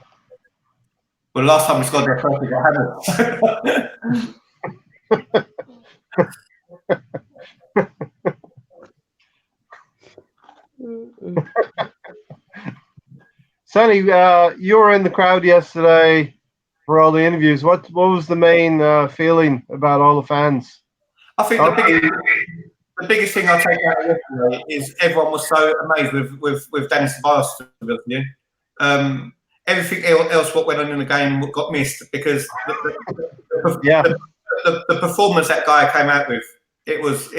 Well, last time we scored their first, we got hammered. Sonny, you were in the crowd yesterday for all the interviews. What was the main feeling about all the fans? I think the biggest thing I take out of yesterday is everyone was so amazed with Dennis Ceballos, to be honest with you. Everything else what went on in the game got missed because the performance that guy came out with, it was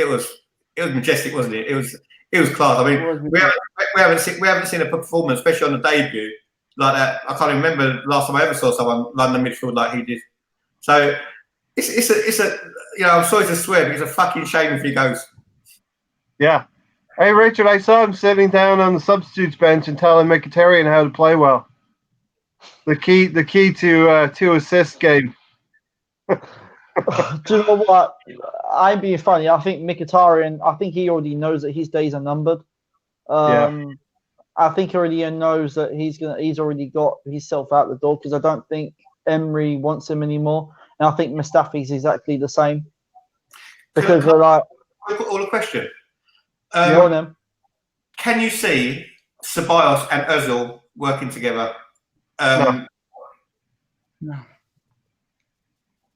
majestic, wasn't it? It was class. I mean, we haven't seen a performance, especially on the debut, like that. I can't remember the last time I ever saw someone run the midfield like he did. So it's a I'm sorry to swear, but it's a fucking shame if he goes. Yeah. Hey Richard, I saw him sitting down on the substitutes bench and telling Mkhitaryan how to play well. The key to 2 assist game. Do you know what? I'm being funny. I think Mkhitaryan, I think he already knows that his days are numbered. I think he already knows that he's already got himself out the door because I don't think Emery wants him anymore. And I think Mustafi's exactly the same. Because they're like... I've got all a question. Can you see Ceballos and Ozil working together? No.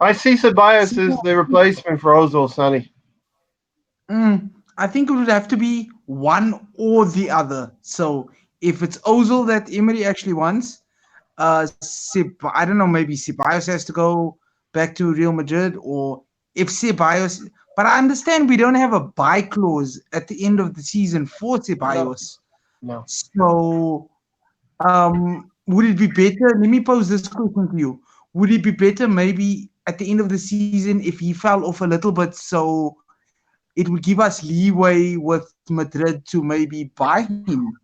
I see Ceballos as the replacement for Ozil, Sonny. I think it would have to be one or the other. So if it's Ozil that Emery actually wants, I don't know, maybe Ceballos has to go back to Real Madrid, or if Ceballos... But I understand we don't have a buy clause at the end of the season for Ceballos. No. So would it be better? Let me pose this question to you. Would it be better maybe at the end of the season if he fell off a little bit so it would give us leeway with Madrid to maybe buy him?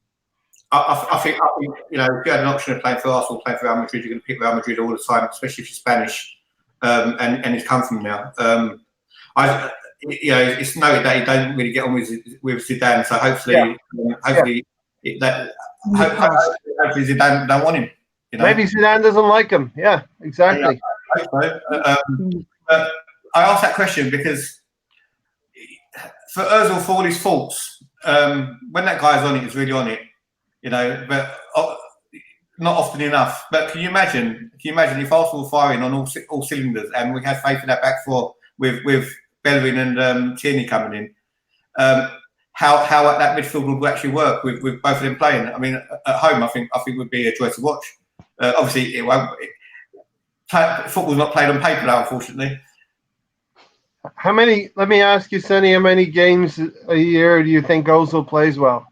I think if you had an option of playing for Arsenal, playing for Real Madrid, you're going to pick Real Madrid all the time, especially if you're Spanish and he's come from now. you know, it's noted that he don't really get on with Zidane. So hopefully, hopefully Zidane don't want him. You know? Maybe Zidane doesn't like him. Yeah, exactly. Yeah, I hope so. But I asked that question because for Ozil, for all his faults, when that guy's on it, he's really on it. You know, but not often enough. But can you imagine? If Arsenal were firing on all cylinders, and we had faith in that back four with Bellerin and Tierney coming in, how that midfield would actually work with both of them playing? I mean, at home, I think would be a joy to watch. Obviously, it won't. Football's not played on paper now, unfortunately. How many? Let me ask you, Sonny. How many games a year do you think Ozil plays well?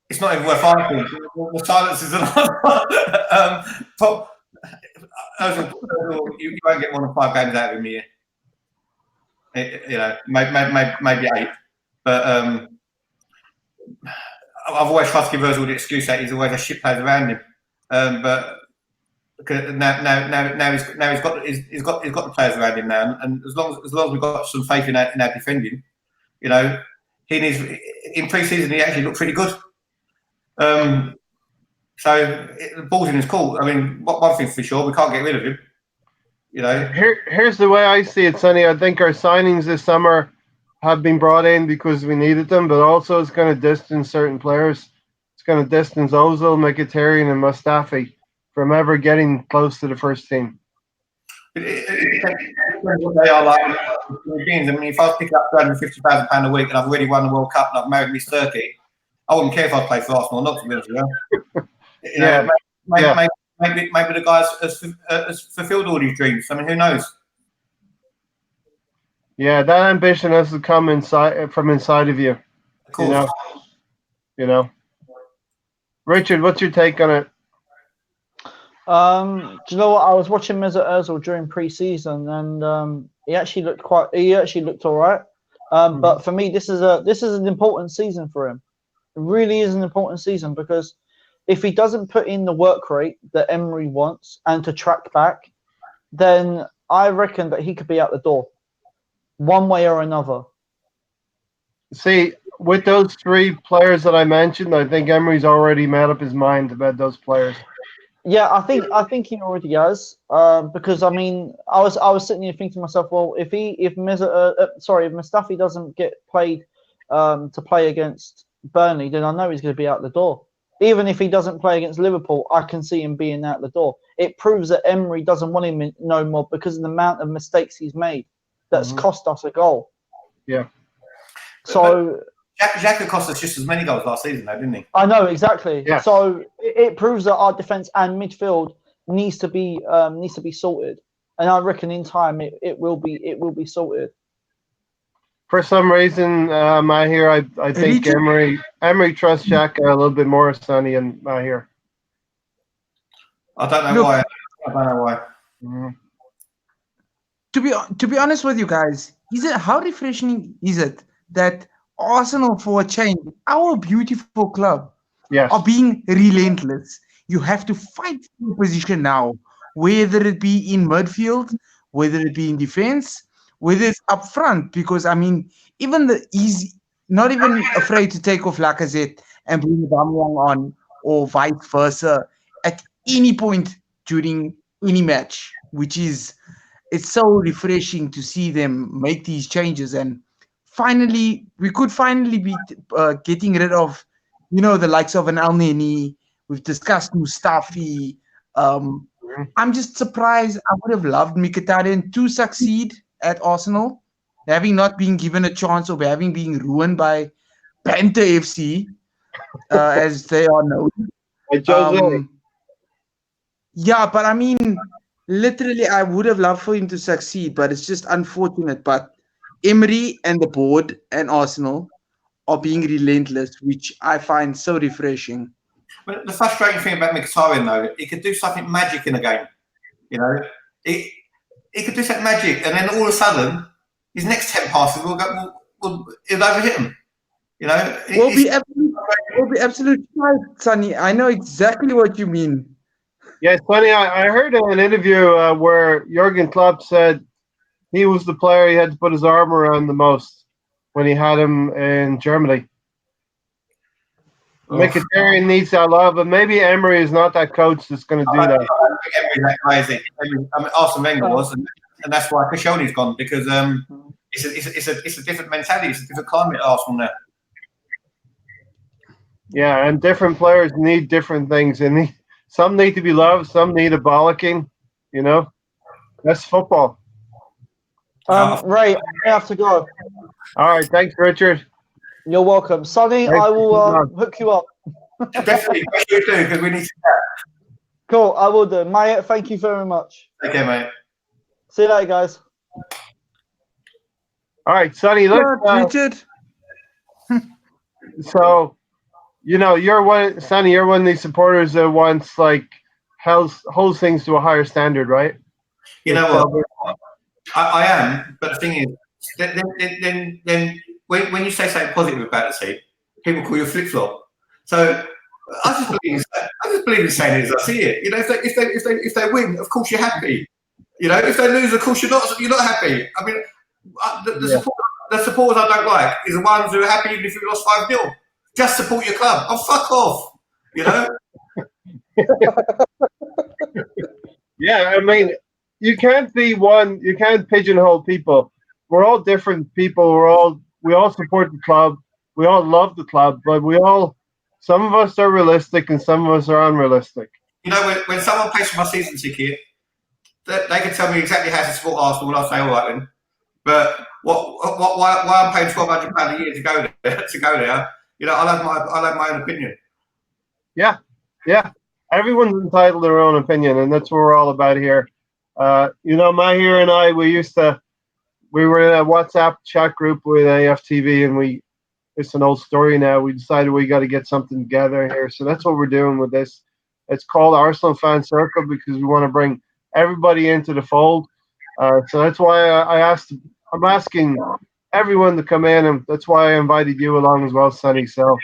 It's not even worth arguing. The silence is another. You won't get more than 5 games out of him a year. You know, maybe 8. But I've always tried to give Ozil the excuse that he's always a shit players around him. But now he's got the players around him now, and as long as we've got some faith in our defending, you know, he needs. In pre-season he actually looked pretty good. So the ball's in his court. I mean, one thing for sure, we can't get rid of him. You know. Here's the way I see it, Sonny. I think our signings this summer have been brought in because we needed them, but also it's going to distance certain players. It's going to distance Ozil, Mkhitaryan, and Mustafi from ever getting close to the first team. It depends what they are like. I mean, if I was picking up £250,000 a week and I've already won the World Cup and I've married Miss Turkey, I wouldn't care if I played for Arsenal or not, to be honest with you. You know, maybe the guys has fulfilled all these dreams. I mean, who knows? Yeah, that ambition has to come from inside of you. Of course. You know. Richard, what's your take on it? Do you know what? I was watching Mesut Ozil during pre-season, and he actually looked all right. But for me, this is an important season for him. It really is an important season because if he doesn't put in the work rate that Emery wants and to track back, then I reckon that he could be out the door, one way or another. See, with those 3 players that I mentioned, I think Emery's already made up his mind about those players. Yeah, I think he already has. Because I mean, I was sitting here thinking to myself, well, if Mustafi doesn't get played to play against Burnley, then I know he's going to be out the door. Even if he doesn't play against Liverpool, I can see him being out the door. It proves that Emery doesn't want him no more because of the amount of mistakes he's made. That's cost us a goal. Yeah. So Xhaka cost us just as many goals last season, though, didn't he? I know exactly. Yeah. So it proves that our defense and midfield needs to be sorted, and I reckon in time it will be sorted. For some reason, Mahir, I think Emery trusts Xhaka a little bit more, Sonny, and Mahir. I don't know why. Mm-hmm. To be honest with you guys, how refreshing is it that Arsenal, for a change, our beautiful club, are being relentless. You have to fight for position now, whether it be in midfield, whether it be in defense, whether it's up front. Because I mean, he's not even afraid to take off Lacazette and bring Aubameyang on, or vice versa, at any point during any match. It's so refreshing to see them make these changes, and we could finally be getting rid of, the likes of an El-Neni. We've discussed Mustafi. I'm just surprised. I would have loved Mkhitaryan to succeed at Arsenal, having not been given a chance or having been ruined by Panther FC, as they are known. Yeah, but I mean, literally, I would have loved for him to succeed, but it's just unfortunate. But Emery and the board and Arsenal are being relentless, which I find so refreshing. But the frustrating thing about Mkhitaryan, though, he could do something magic in a game. He could do something magic, and then all of a sudden, his next 10 passes will overhit him. We'll be absolutely right, Sonny. I know exactly what you mean. Yeah, Sonny, I heard in an interview where Jurgen Klopp said he was the player he had to put his arm around the most when he had him in Germany. Mkhitaryan needs that love, but maybe Emery is not that coach that's going to do that. I don't think Emery's that crazy. I mean, Arsene Wenger was, and that's why Koscielny's gone, because it's a different mentality, it's a different climate at Arsenal now. Yeah, and different players need different things, and some need to be loved, some need a bollocking. You know, that's football. Ray, I have to go. All right, thanks, Richard. You're welcome, Sonny. Thanks. I will hook you up. Definitely, make sure you do, because we need to chat. Cool, I will do. Maya, thank you very much. Okay, mate. See you later, guys. All right, Sonny, look. Richard. So, you know, Sonny, you're one of these supporters that wants holds things to a higher standard, right? You know what? I am, but the thing is, then when you say something positive about the team, people call you a flip flop. So I just believe in saying it as I see it. You know, if they win, of course you're happy. You know, if they lose, of course you're not happy. I mean, the supporters I don't like is the ones who are happy even if you lost 5-0. Just support your club. Oh, fuck off. You know. Yeah, I mean, you can't pigeonhole people. We're all different people. We all support the club. We all love the club, but some of us are realistic and some of us are unrealistic. You know, when someone pays for my season ticket, they can tell me exactly how to support Arsenal, and I'll say, all right then. But why I'm paying £1,200 a year to go there? You know, I'll have my own opinion. Yeah. Everyone's entitled to their own opinion, and that's what we're all about here. You know, Mahir and I, we were in a WhatsApp chat group with AFTV, and it's an old story now. We decided we got to get something together here. So that's what we're doing with this. It's called Arsenal Fan Circle because we want to bring everybody into the fold. So that's why I'm asking everyone to come in, and that's why I invited you along as well, Sonny. So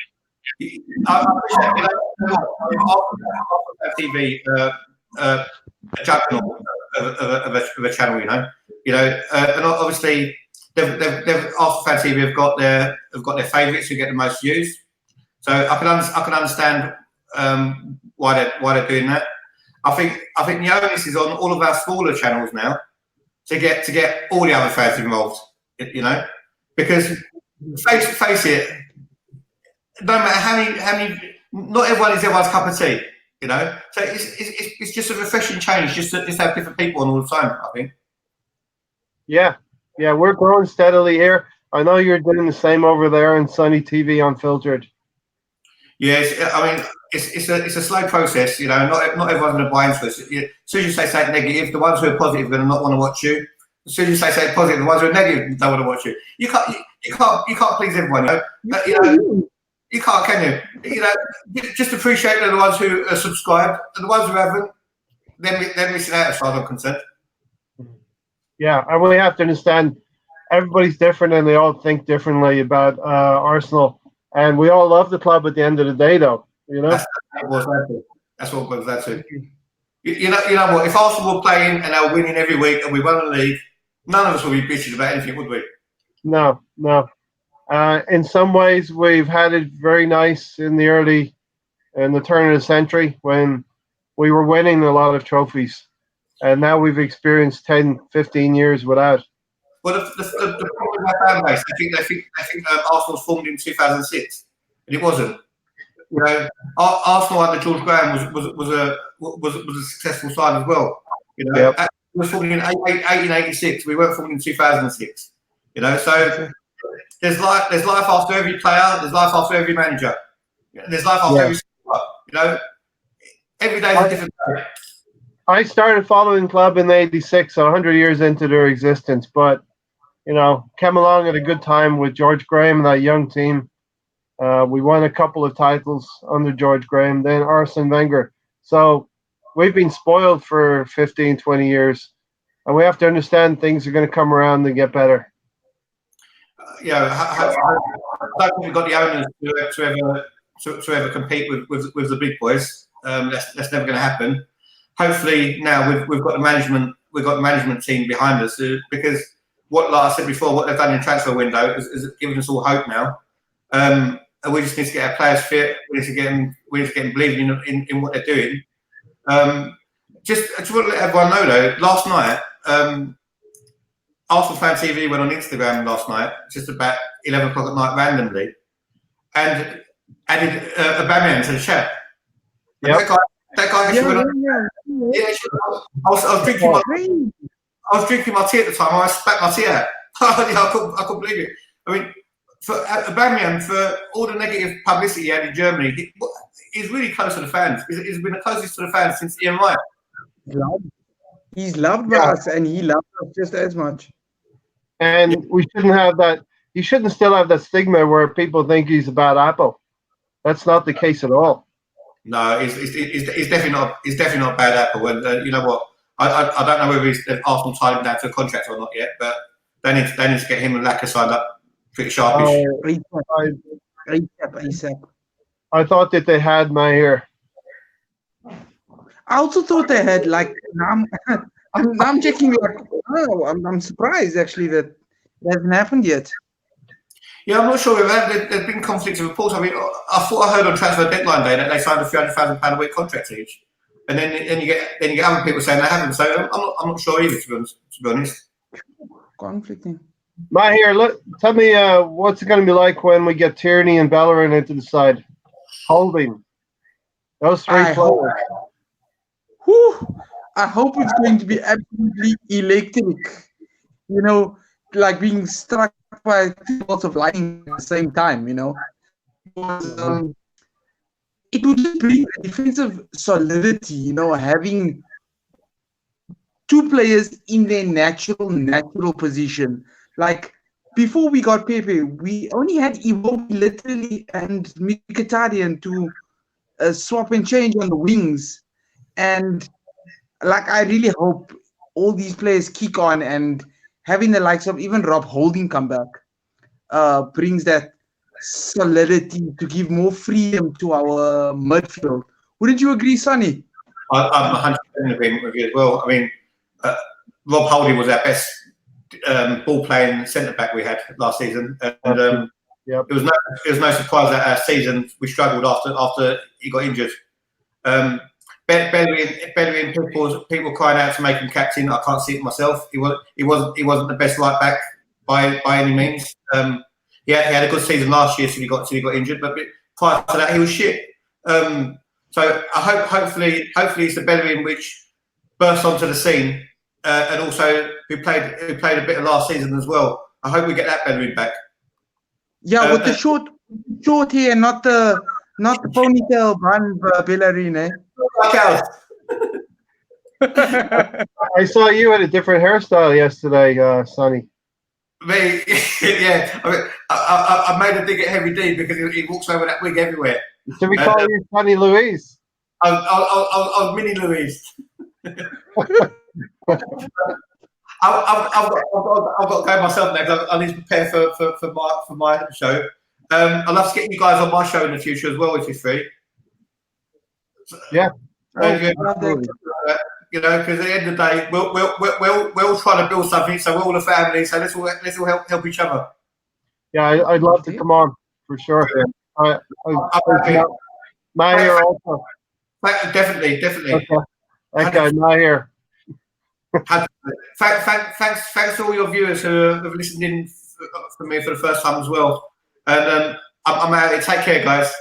I appreciate TV a juggernaut of a channel, you know, and obviously they've Arsenal Fan TV have got their favourites who get the most views. So I can understand why they're doing that. I think the onus is on all of our smaller channels now to get all the other fans involved, you know, because face it, no matter how many, not everyone is everyone's cup of tea, you know. So it's just a refreshing change, just to have different people on all the time, I think. Yeah, we're growing steadily here. I know you're doing the same over there in SonnyTV Unfiltered. Yes, I mean it's a slow process, you know. Not everyone's going to buy into it. As soon as you say something negative, the ones who are positive are going to not want to watch you. As soon as you say something positive, the ones who are negative don't want to watch you. You can't please everyone, you know. You can't, can you? You know, just appreciate the ones who are subscribed, and the ones who haven't, they're missing out as far as I'm concerned. Yeah, and we have to understand everybody's different, and they all think differently about Arsenal, and we all love the club at the end of the day, though. You know, that's what goes that to. You know what? If Arsenal were playing and they were winning every week, and we won the league, none of us would be bitching about anything, would we? No. In some ways, we've had it very nice in the turn of the century when we were winning a lot of trophies. And now we've experienced 10, 15 years without. Well, the problem with my fan base, they think Arsenal was formed in 2006, and it wasn't. You know, Arsenal under George Graham was a successful side as well. You know, It was formed in 1886. We weren't formed in 2006. You know, so there's life after every player. There's life after every manager. There's life after every club. You know, every day is a different day. I started following club in '86, so 100 years into their existence. But you know, came along at a good time with George Graham and that young team. We won a couple of titles under George Graham, then Arsene Wenger. So we've been spoiled for 15, 20 years, and we have to understand things are going to come around and get better. I don't think we've got the owners to ever compete with the big boys. That's never going to happen. Hopefully now we've got the management the management team behind us because like I said before, what they've done in the transfer window is given us all hope now. And we just need to get our players fit. We need to get them believing in what they're doing. Just want to let everyone know though, last night, Arsenal Fan TV went on Instagram last night, just about 11 o'clock at night randomly, and added Aubameyang to the chat. Yep. That guy actually went on. Yeah, I was drinking my tea at the time. I spat my tea out. I couldn't believe it. I mean, for Aubameyang, for all the negative publicity he had in Germany, he's really close to the fans. He's been the closest to the fans since Ian Wright. He's loved by us, and he loves us just as much. And we shouldn't have that. You shouldn't still have that stigma where people think he's a bad apple. That's not the case at all. No, he's definitely not. He's definitely not a bad apple. And you know what? I don't know whether Arsenal tied him down to a contract or not yet, but they need to get him and Laka signed up pretty sharpish. I thought that they had Maher. I also thought they had, like, I'm checking, like, oh, I'm surprised actually that it hasn't happened yet. Yeah, I'm not sure. There's been conflicts of reports. I mean, I thought I heard on transfer deadline day that they signed a £300,000 a week contract each, and then you get other people saying they haven't. So I'm not sure either, to be honest. Conflicting. Maher, look, tell me what's it going to be like when we get Tierney and Bellerin into the side, holding those three players. I hope it's going to be absolutely electric. You know, like being struck by lots of lightning at the same time. You know, it would just bring a defensive solidity. You know, having two players in their natural position. Like before we got Pepe, we only had Iwobi literally and Mkhitaryan to swap and change on the wings. And like, I really hope all these players kick on, and having the likes of even Rob Holding come back brings that solidity to give more freedom to our midfield. Wouldn't you agree, Sonny? I'm 100% in agreement with you as well. I mean, Rob Holding was our best ball-playing centre-back we had last season. And it was no surprise that our season we struggled after he got injured. Bellerin, people crying out to make him captain. I can't see it myself. He wasn't the best right back by any means. He had a good season last year till he got injured, but prior to that he was shit. So I hopefully it's the Bellerin which burst onto the scene, and also who played a bit of last season as well. I hope we get that Bellerin back. Yeah, with the short hair, not the ponytail bun, Bellerin, eh? I saw you had a different hairstyle yesterday, Sonny. Me, yeah. I mean, I made a dig at Heavy D because he walks over that wig everywhere. Should we call you Sonny Louise? I was Mini Louise. I've got to go myself now because I need to prepare for my show. I'd love to get you guys on my show in the future as well if you're free. Yeah. You know, because at the end of the day, we're all trying to build something, so we're all a family. So let's all help each other. Yeah, I'd love to come on for sure. Maher also. Definitely. Okay, Maher. Thanks to all your viewers who have listened in for me for the first time as well. And I'm out of here. Take care, guys.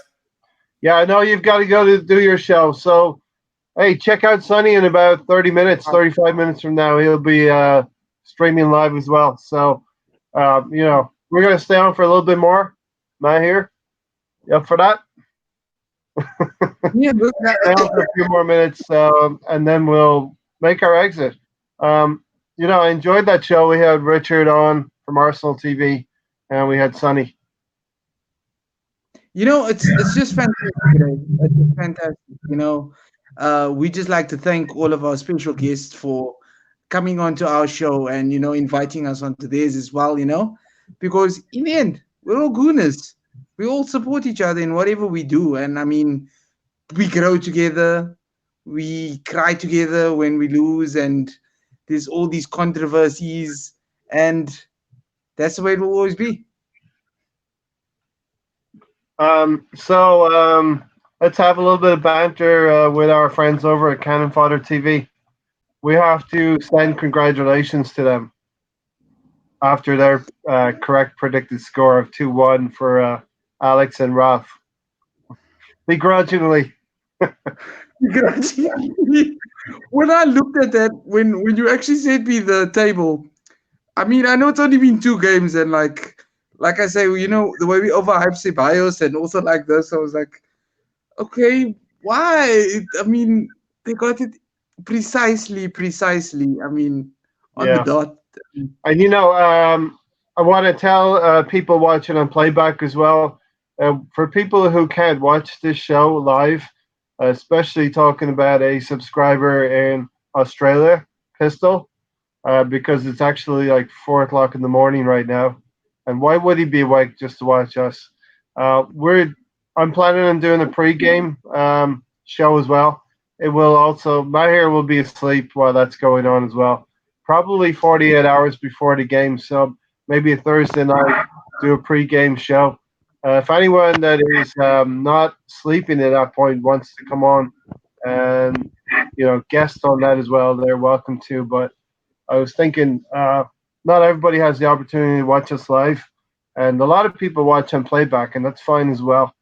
Yeah, I know you've got to go to do your show. So, hey, check out Sonny in about 35 minutes from now. He'll be streaming live as well. So, you know, we're going to stay on for a little bit more. Maher, you up for that? Yeah, stay on for a few more minutes, and then we'll make our exit. You know, I enjoyed that show. We had Richard on from Arsenal TV, and we had Sonny. You know, it's just fantastic. It's just fantastic. You know, we just like to thank all of our special guests for coming onto our show and, you know, inviting us onto theirs as well, you know, because in the end, we're all gooners. We all support each other in whatever we do. And I mean, we grow together, we cry together when we lose, and there's all these controversies, and that's the way it will always be. Let's have a little bit of banter with our friends over at Cannon Fodder TV. We have to send congratulations to them after their correct predicted score of 2-1 for Alex and Ralph. Begrudgingly. When I looked at that, when you actually sent me the table, I mean, I know it's only been 2 games, and like I say, you know, the way we overhype Ceballos and also like this, I was like, okay, why? I mean, they got it precisely. I mean, on the Yeah. dot. And you know, I want to tell people watching on playback as well. For people who can't watch this show live, especially talking about a subscriber in Australia, Pistol, because it's actually like 4 o'clock in the morning right now. And why would he be awake just to watch us? I'm planning on doing a pre-game show as well. It will also, my hair will be asleep while that's going on as well. Probably 48 hours before the game. So maybe a Thursday night, do a pre-game show. If anyone that is not sleeping at that point wants to come on and, you know, guest on that as well, they're welcome to. But I was thinking, not everybody has the opportunity to watch us live, and a lot of people watch on playback, and that's fine as well.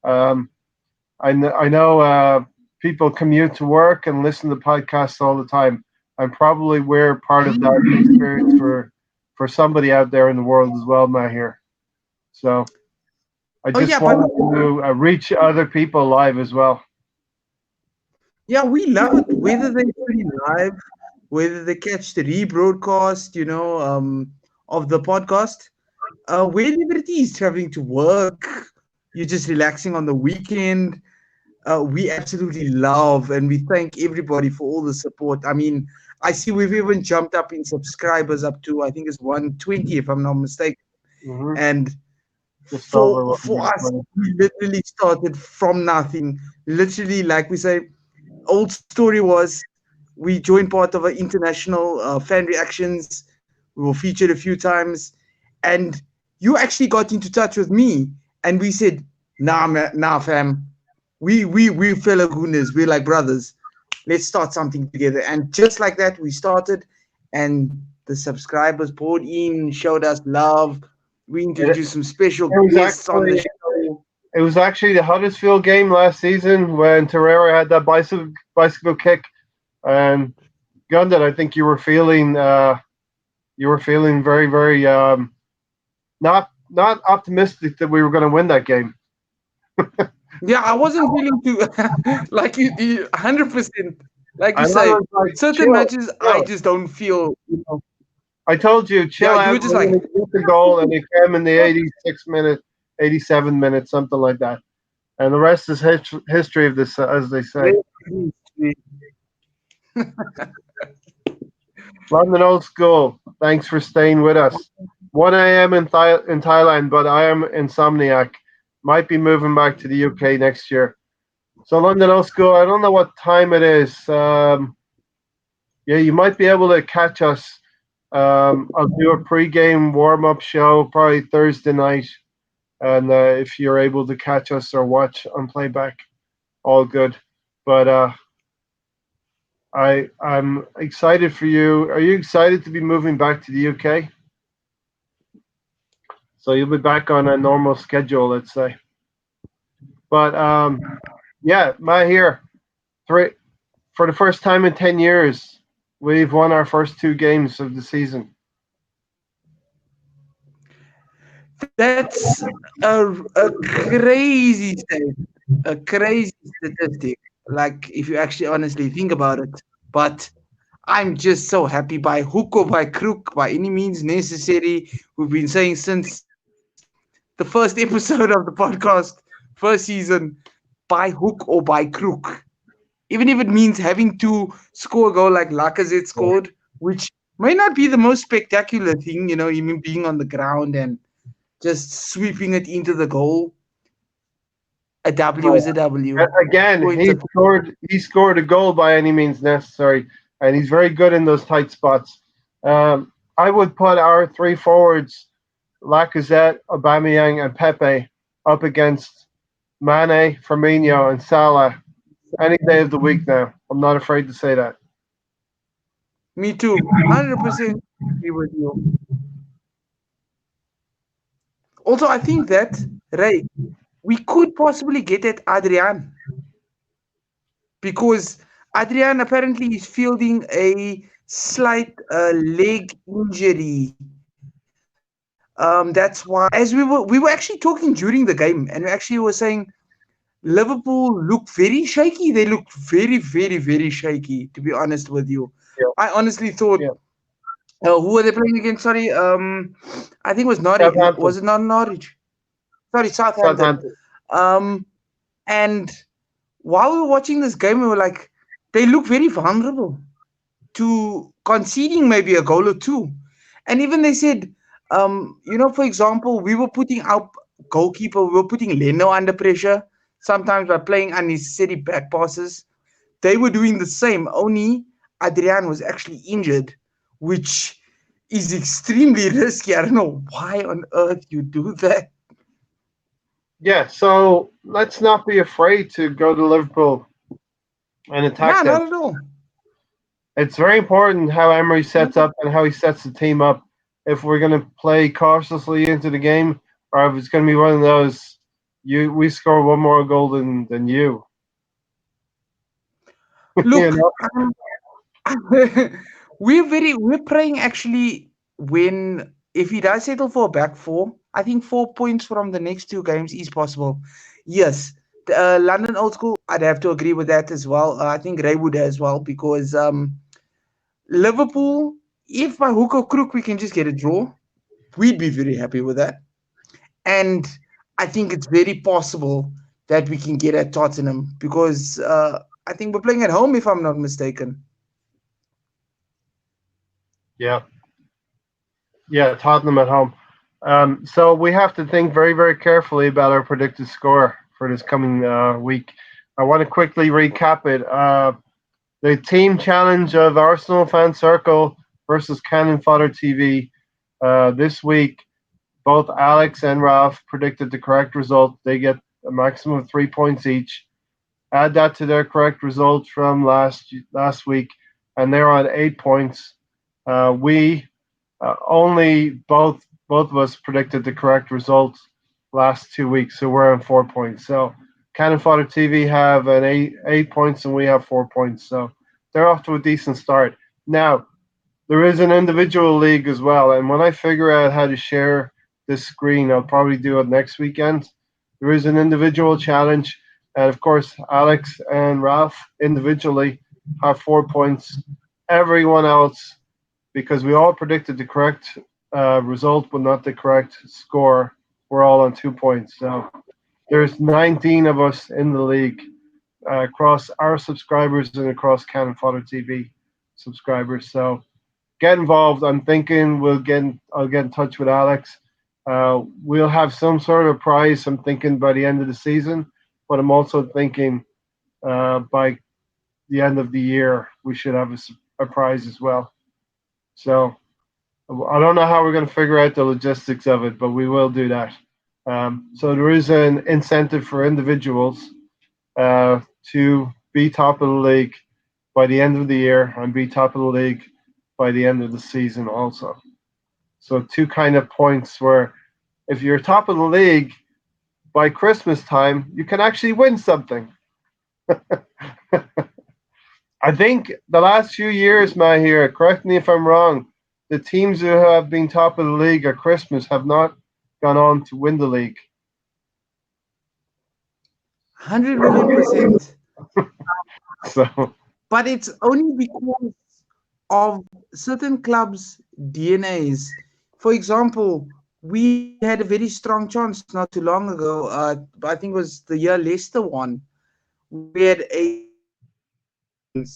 I know people commute to work and listen to podcasts all the time, and probably we're part of that experience for somebody out there in the world as well, Mahir. So I just wanted to reach other people live as well. Yeah, we love it, whether they do it live, whether they catch the rebroadcast, you know, of the podcast, wherever it is, traveling to work, you're just relaxing on the weekend. We absolutely love and we thank everybody for all the support. I mean, I see we've even jumped up in subscribers up to, I think it's 120, if I'm not mistaken. Mm-hmm. And Just for us, we literally started from nothing. Literally, like we say, old story was we joined part of an international fan reactions. We were featured a few times, and you actually got into touch with me, and we said, "Nah, fam, we fellow gooners. We're like brothers. Let's start something together." And just like that, we started, and the subscribers poured in, showed us love. We introduced some special guests on the show. It was actually the Huddersfield game last season when Torreira had that bicycle kick, and Gundit, I think you were feeling very, very not optimistic that we were going to win that game. Yeah, I wasn't feeling too like you 100%. Like you say, like, certain matches I just don't feel. You know. I told you, chill out. You were just like the goal, and it came in the 86 minute, 87 minutes, something like that. And the rest is history of this, as they say. London Old School, thanks for staying with us. 1 a.m. in Thailand, but I am insomniac. Might be moving back to the UK next year. So London Old School, I don't know what time it is. Yeah, you might be able to catch us. I'll do a pre-game warm-up show probably Thursday night. And if you're able to catch us or watch on playback, all good. But I'm excited for you. Are you excited to be moving back to the UK? So you'll be back on a normal schedule, let's say. But yeah, Mahir, for the first time in 10 years, we've won our first 2 games of the season. That's a crazy statistic. Like, if you actually honestly think about it. But I'm just so happy, by hook or by crook, by any means necessary. We've been saying since the first episode of the podcast, first season, by hook or by crook. Even if it means having to score a goal like Lacazette scored, which may not be the most spectacular thing, you know, even being on the ground and just sweeping it into the goal. A W is a W. Again, he scored a goal by any means necessary, and he's very good in those tight spots. I would put our three forwards, Lacazette, Aubameyang, and Pepe, up against Mane, Firmino, and Salah any day of the week now. I'm not afraid to say that. Me too. 100% agree with you. Also, I think that, Ray, we could possibly get at Adrian because Adrian apparently is fielding a slight leg injury. That's why, as we were actually talking during the game, and we actually were saying Liverpool look very shaky. They look very, very, very shaky. To be honest with you, Yeah, I honestly thought, yeah. who were they playing against? Sorry, I think it was Norwich. Southampton. Was it not Norwich? Sorry, Southampton. Southampton. Um, and while we were watching this game, we were like, they look very vulnerable to conceding maybe a goal or two. And even they said, for example, we were putting our goalkeeper, we were putting Leno under pressure, sometimes by playing unnecessary back passes. They were doing the same, only Adrian was actually injured, which is extremely risky. I don't know why on earth you do that. Yeah, so let's not be afraid to go to Liverpool and attack Nah, them. not at all. It's very important how Emery sets up and how he sets the team up. If we're going to play cautiously into the game, or if it's going to be one of those, we score one more goal than you. You Look, know? we're praying actually when if he does settle for a back four, I think 4 points from the next two games is possible. Yes, the, London Old School, I'd have to agree with that as well. I think Ray would as well because Liverpool, if by hook or crook we can just get a draw, we'd be very happy with that. And I think it's very possible that we can get at Tottenham because I think we're playing at home if I'm not mistaken. Yeah, yeah, Tottenham at home. So we have to think very, very carefully about our predicted score for this coming week. I want to quickly recap it. The team challenge of Arsenal Fan Circle versus Cannon Fodder TV. This week, both Alex and Ralph predicted the correct result. They get a maximum of 3 points each. Add that to their correct result from last week, and they're on 8 points. We only both of us predicted the correct result last 2 weeks, so we're on 4 points. So Cannon Fodder TV have an eight points, and we have 4 points. So they're off to a decent start. Now there is an individual league as well, and when I figure out how to share this screen, I'll probably do it next weekend. There is an individual challenge, and of course, Alex and Ralph individually have 4 points. Everyone else, because we all predicted the correct result but not the correct score, we're all on 2 points. So there's 19 of us in the league across our subscribers and across Cannon Fodder TV subscribers. So get involved. I'm thinking I'll get in touch with Alex. We'll have some sort of prize. I'm thinking by the end of the season, but I'm also thinking by the end of the year we should have a prize as well. So I don't know how we're going to figure out the logistics of it, but we will do that. So there is an incentive for individuals to be top of the league by the end of the year and be top of the league by the end of the season also. So two kind of points where if you're top of the league by Christmas time, you can actually win something. I think the last few years, Mahir, correct me if I'm wrong, the teams who have been top of the league at Christmas have not gone on to win the league. 100 million%. So But it's only because of certain clubs' DNAs. For example, we had a very strong chance not too long ago. I think it was the year Leicester won. We had a yep,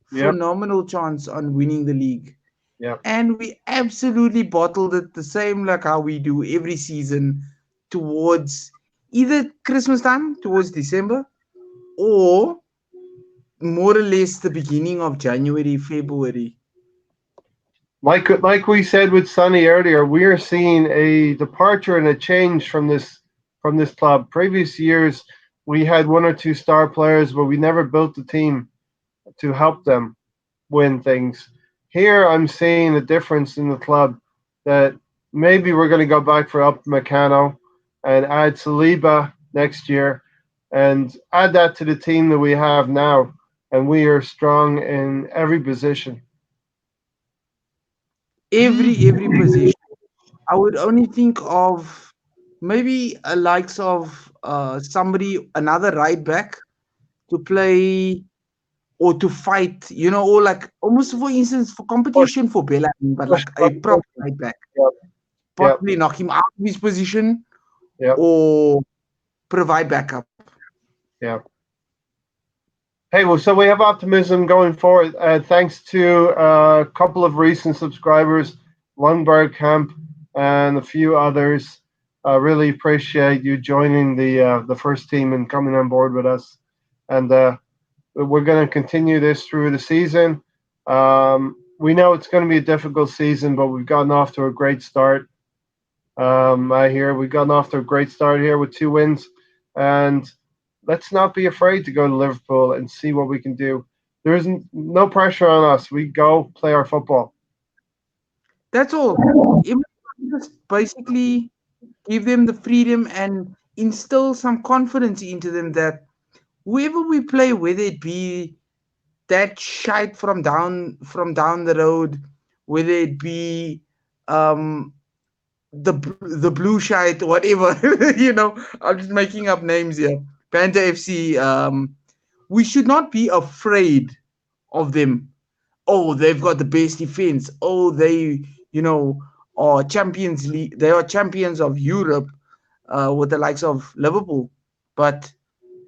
phenomenal chance on winning the league. yep. And we absolutely bottled it the same like how we do every season towards either Christmas time, towards December, or more or less the beginning of January, February. Like we said with Sonny earlier, we are seeing a departure and a change from this club. Previous years, we had one or two star players, but we never built the team to help them win things. Here, I'm seeing a difference in the club that maybe we're going to go back for up Meccano and add Saliba next year and add that to the team that we have now, and we are strong in every position. Every position. I would only think of maybe a likes of somebody, another right back to play or to fight, or like almost for instance for Push, competition for Bella, but push, like a push, proper right back. Yep, yep, Possibly knock him out of his position yep, or provide backup. yep. Hey, well, so we have optimism going forward. Thanks to a couple of recent subscribers, Lundberg Camp and a few others. I really appreciate you joining the first team and coming on board with us. And we're going to continue this through the season. We know it's going to be a difficult season, but we've gotten off to a great start. I hear we've gotten off to a great start here with 2 wins, and let's not be afraid to go to Liverpool and see what we can do. There isn't no pressure on us. We go play our football. That's all. Even just basically give them the freedom and instill some confidence into them that whoever we play, whether it be that shite from down the road, whether it be um the blue shite, whatever, I'm just making up names here. Panther FC. We should not be afraid of them. Oh, they've got the best defense. Oh, they, are Champions League. They are champions of Europe, with the likes of Liverpool. But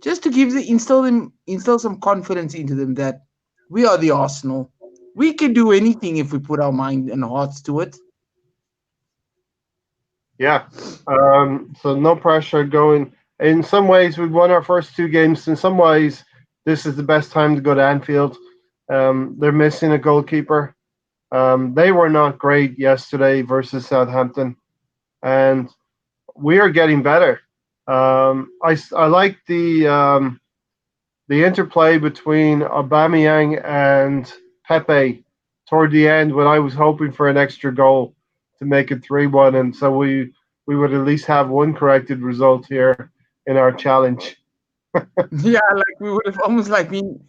just to instill some confidence into them that we are the Arsenal. We can do anything if we put our mind and hearts to it. Yeah. So no pressure going. In some ways, we've won our first 2 games. In some ways, this is the best time to go to Anfield. They're missing a goalkeeper. They were not great yesterday versus Southampton, and we are getting better. I like the interplay between Aubameyang and Pepe toward the end when I was hoping for an extra goal to make it 3-1, and so we would at least have one corrected result here in our challenge. Yeah, like we would have almost like been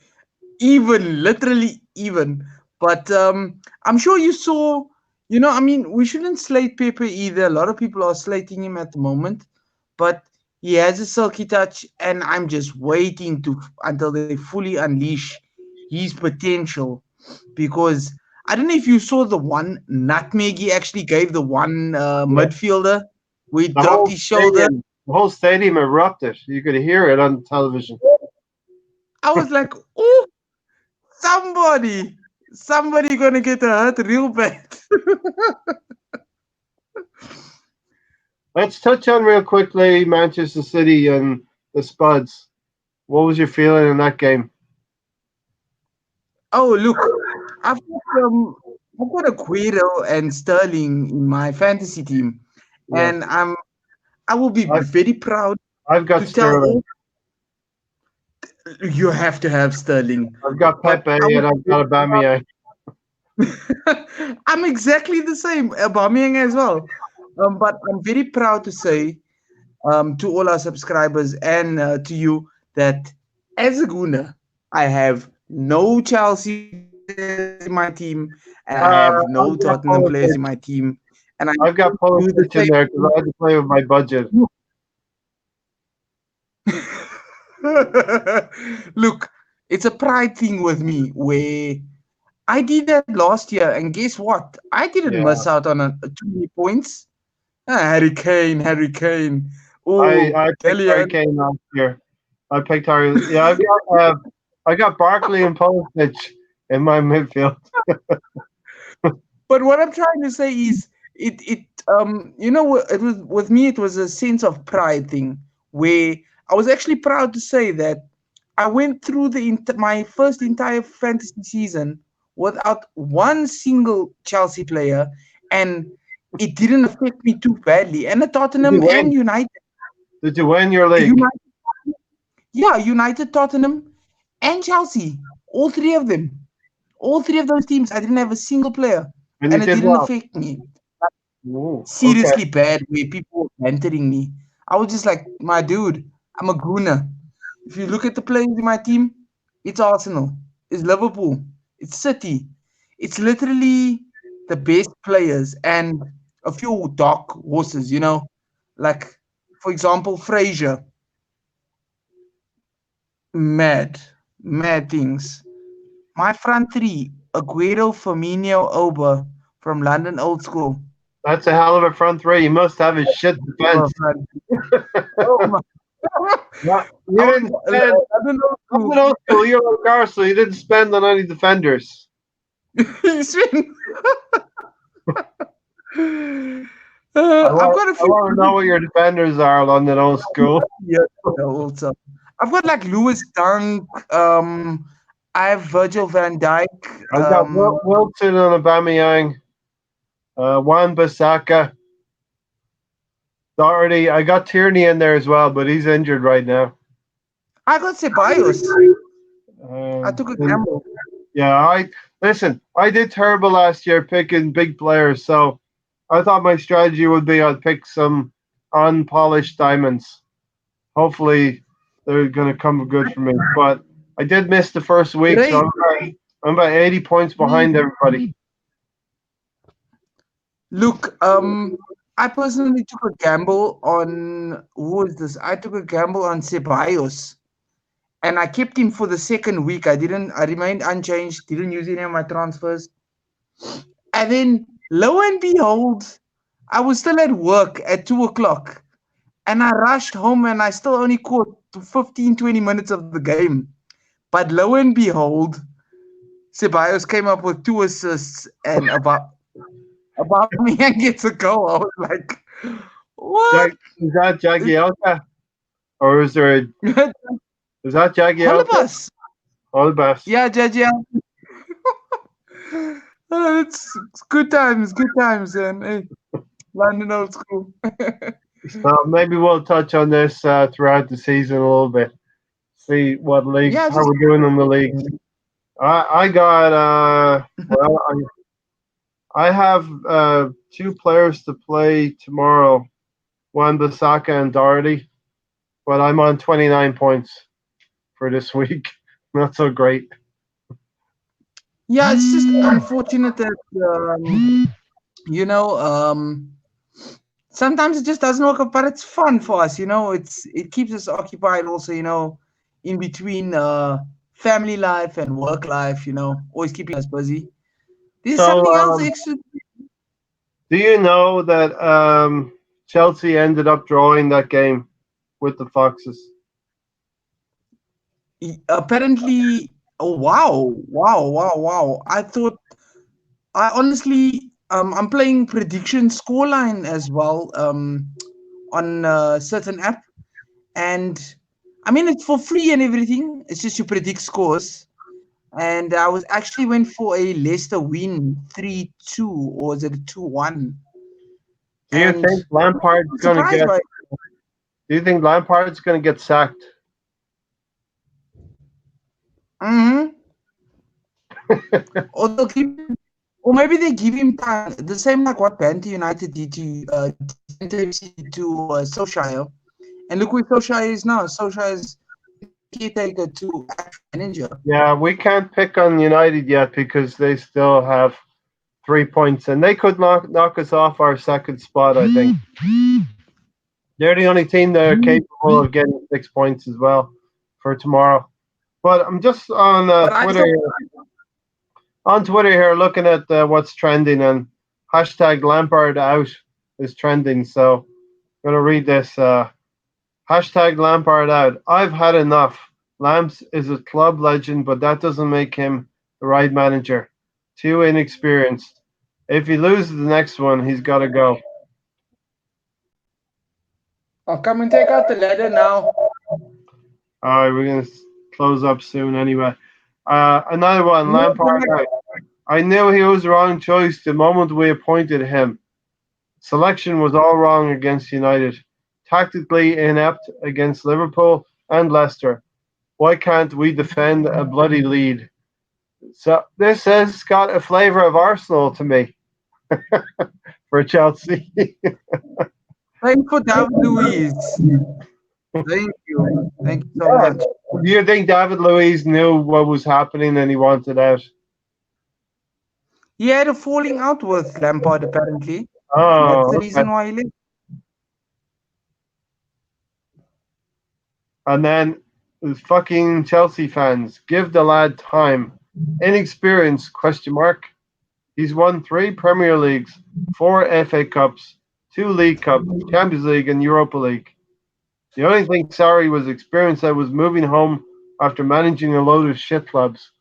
even, literally even. But I'm sure you saw, we shouldn't slate Pepe either. A lot of people are slating him at the moment, but he has a silky touch, and I'm just waiting until they fully unleash his potential. Because I don't know if you saw the one nutmeg he actually gave the one midfielder where he The dropped whole his shoulder. the whole stadium erupted. You could hear it on television. I was like, oh, somebody gonna get hurt real bad. Let's touch on real quickly Manchester City and the Spuds. What was your feeling in that game? Oh, look, I've got Aguero and Sterling in my fantasy team, Yeah. and I will be very proud I've got to tell Sterling. you have to have Sterling. I've got Pepe and I've got Aubameyang. I'm exactly the same, Aubameyang as well. But I'm very proud to say to all our subscribers and to you that as a Gooner, I have no Chelsea players in my team, and I have no I've got Tottenham players in Pulisic. my team, and I I've got do the Pulisic in there because I had to play with my budget. Look, it's a pride thing with me where I did that last year, and guess what? I didn't Yeah. miss out on too many points. Harry Kane, Harry Kane. I Oh, picked Harry Delian. Kane last year. I picked Harry. Yeah, I got Barkley and Pulisic in my midfield. But what I'm trying to say is, it it was with me. It was a sense of pride thing where I was actually proud to say that I went through my first entire fantasy season without one single Chelsea player, and it didn't affect me too badly. And the Did you Tottenham win? and United, Did you win your league? United, Tottenham, and Chelsea, all three of them, all three of those teams, I didn't have a single player, And you and it did didn't well. affect me. Ooh, Seriously bad way people were bantering me. I was just like, my dude, I'm a gooner. If you look at the players in my team, it's Arsenal, it's Liverpool, it's City. It's literally the best players and a few dark horses, like, for example, Frazier. Mad, mad things. My front three, Aguero, Firmino, Oba from London Old School. That's a hell of a front three. You must have a shit defense. Oh my. Yeah, you didn't spend. London Old School. London Old School, you're like Arsenal. You didn't spend on any defenders. He's been- I I've got a few. want to know what your defenders are, London Old School. Yeah, also. I've got like Lewis Dunk. I have Virgil van Dijk. I got Wilson and Aubameyang, Wan-Bissaka, Doherty. I got Tierney in there as well, but he's injured right now. I got Ceballos. I took a And- gamble. Yeah, I did terrible last year picking big players, so I thought my strategy would be I'd pick some unpolished diamonds. Hopefully, they're going to come good for me. But I did miss the first week, so I'm about 80 points behind everybody. Look, I personally took a gamble on who was this? I took a gamble on Ceballos, and I kept him for the second week. I remained unchanged. Didn't use any of my transfers, and then lo and behold, I was still at work at 2:00, and I rushed home, and I still only caught 15-20 minutes of the game. But lo and behold, Ceballos came up with 2 assists and about me and gets a goal. I was like, what? Is that Jagielka? Or is there is that Jagielka? Holebas. All the best. Yeah, Jaja. It's good times, and hey, London Old School. So maybe we'll touch on this throughout the season a little bit. See what leagues, Yeah, how we're doing in the leagues. I got well, I have 2 players to play tomorrow, Wan-Bissaka and Doherty, but I'm on 29 points for this week. Not so great. Yeah, it's just unfortunate that sometimes it just doesn't work out, but it's fun for us. It keeps us occupied. Also, in between family life and work life. Always keeping us busy. There's something else extra. Do you know that Chelsea ended up drawing that game with the Foxes? Apparently, oh wow. I honestly, I'm playing prediction scoreline as well on a certain app, and I mean it's for free and everything. It's just you predict scores, and I was actually went for a Leicester win 3-2, or was it a 2-1? Do you think Lampard's going to get? Do you think Lampard's going to get sacked? Or maybe they give him time. The same like what Banter United did to Solskjaer. And look where Solskjaer is now. Solskjaer is caretaker to actual manager. Yeah, we can't pick on United yet because they still have 3 points, and they could knock us off our second spot, I think. They're the only team that are capable of getting 6 points as well for tomorrow. But I'm just on Twitter here looking at what's trending, and hashtag Lampard out is trending. So I'm going to read this. Hashtag Lampard out. I've had enough. Lamps is a club legend, but that doesn't make him the right manager. Too inexperienced. If he loses the next one, he's got to go. I'll come and take out the ladder now. All right, we're going to close up soon anyway. Another one, No, Lampard. I knew he was the wrong choice the moment we appointed him. Selection was all wrong against United. Tactically inept against Liverpool and Leicester. Why can't we defend a bloody lead? So this has got a flavour of Arsenal to me for Chelsea. thanks for David Luiz. Thank you. Thank you so Yeah. much. Do you think David Luiz knew what was happening and he wanted out? He had a falling out with Lampard, apparently. That's Oh, the okay. reason why he left. And then the fucking Chelsea fans give the lad time. Inexperience? Question mark. He's won 3 Premier Leagues, 4 FA Cups, 2 League Cups, Champions League, and Europa League. The only thing sorry was experience that was moving home after managing a load of shit clubs.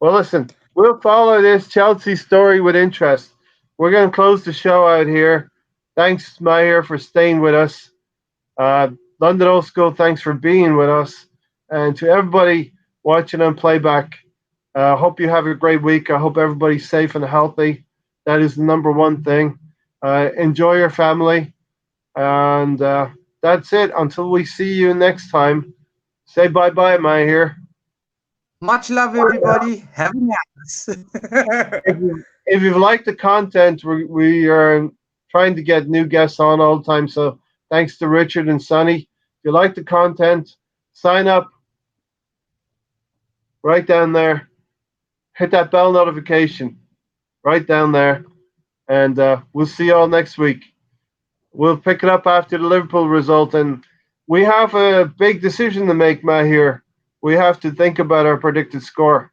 Well, listen, we'll follow this Chelsea story with interest. We're going to close the show out here. Thanks, Maher, for staying with us. London Old School, thanks for being with us. And to everybody watching on playback, hope you have a great week. I hope everybody's safe and healthy. That is the number one thing. Enjoy your family. And that's it. Until we see you next time, say bye-bye, Maher. Much love, everybody. Have a nice. If you've liked the content, we are trying to get new guests on all the time. So thanks to Richard and Sonny. If you like the content, sign up right down there. Hit that bell notification right down there. And we'll see you all next week. We'll pick it up after the Liverpool result. And we have a big decision to make, Maher. We have to think about our predicted score.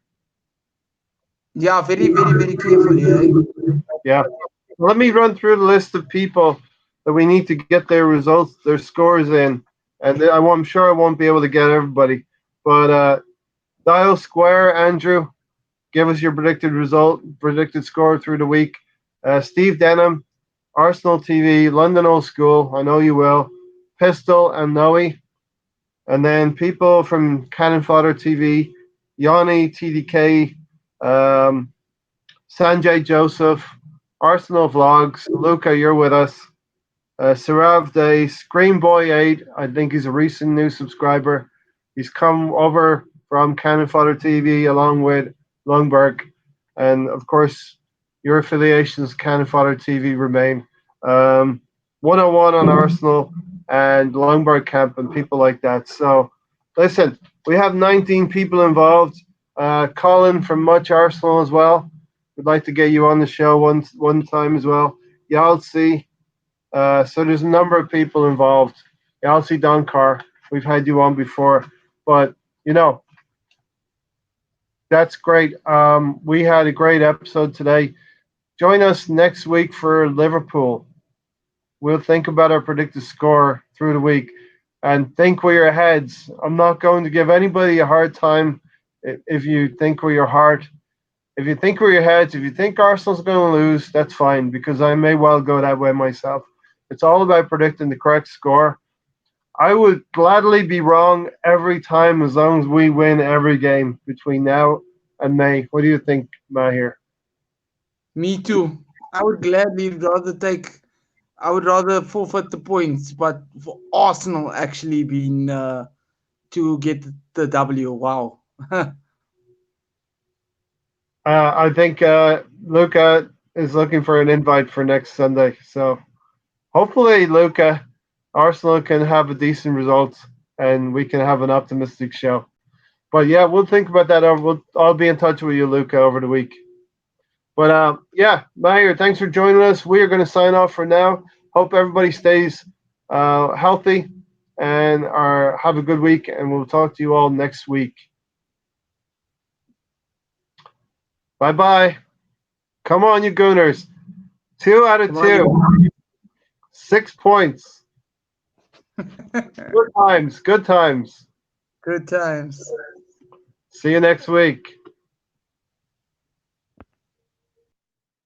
Yeah, very, very, very carefully, eh? Yeah. Let me run through the list of people that we need to get their results, their scores in. And I'm sure I won't be able to get everybody. But dial square, Andrew. Give us your predicted score through the week. Steve Denham, Arsenal TV, London Old School. I know you will. Pistol and Noe. And then people from Cannon Fodder TV, Yanni, TDK, Sanjay Joseph, Arsenal Vlogs, Luca, you're with us. Sarav Day, Scream Boy 8, I think he's a recent new subscriber. He's come over from Cannon Fodder TV along with Lundberg. And of course, your affiliations, Cannon Fodder TV, remain. 101 on Arsenal and Lundberg Camp and people like that. So, listen, we have 19 people involved. Colin from Much Arsenal as well. We'd like to get you on the show one time as well. Yalsi. So there's a number of people involved. Yalsi Donkar, we've had you on before. But, that's great. We had a great episode today. Join us next week for Liverpool. We'll think about our predicted score through the week and think with your heads. I'm not going to give anybody a hard time if you think with your heart. If you think with your heads, if you think Arsenal's going to lose, that's fine because I may well go that way myself. It's all about predicting the correct score. I would gladly be wrong every time as long as we win every game between now and May. What do you think, Maher? Me too. I would rather forfeit the points, but for Arsenal actually being to get the W. Wow. I think Luca is looking for an invite for next Sunday. So hopefully, Luca, Arsenal can have a decent result and we can have an optimistic show. But yeah, we'll think about that. I'll be in touch with you, Luca, over the week. But yeah, Maher, thanks for joining us. We are going to sign off for now. Hope everybody stays healthy and have a good week. And we'll talk to you all next week. Bye-bye. Come on, you Gooners. 2 out of 2. 6 points. Good times. Good times. Good times. See you next week.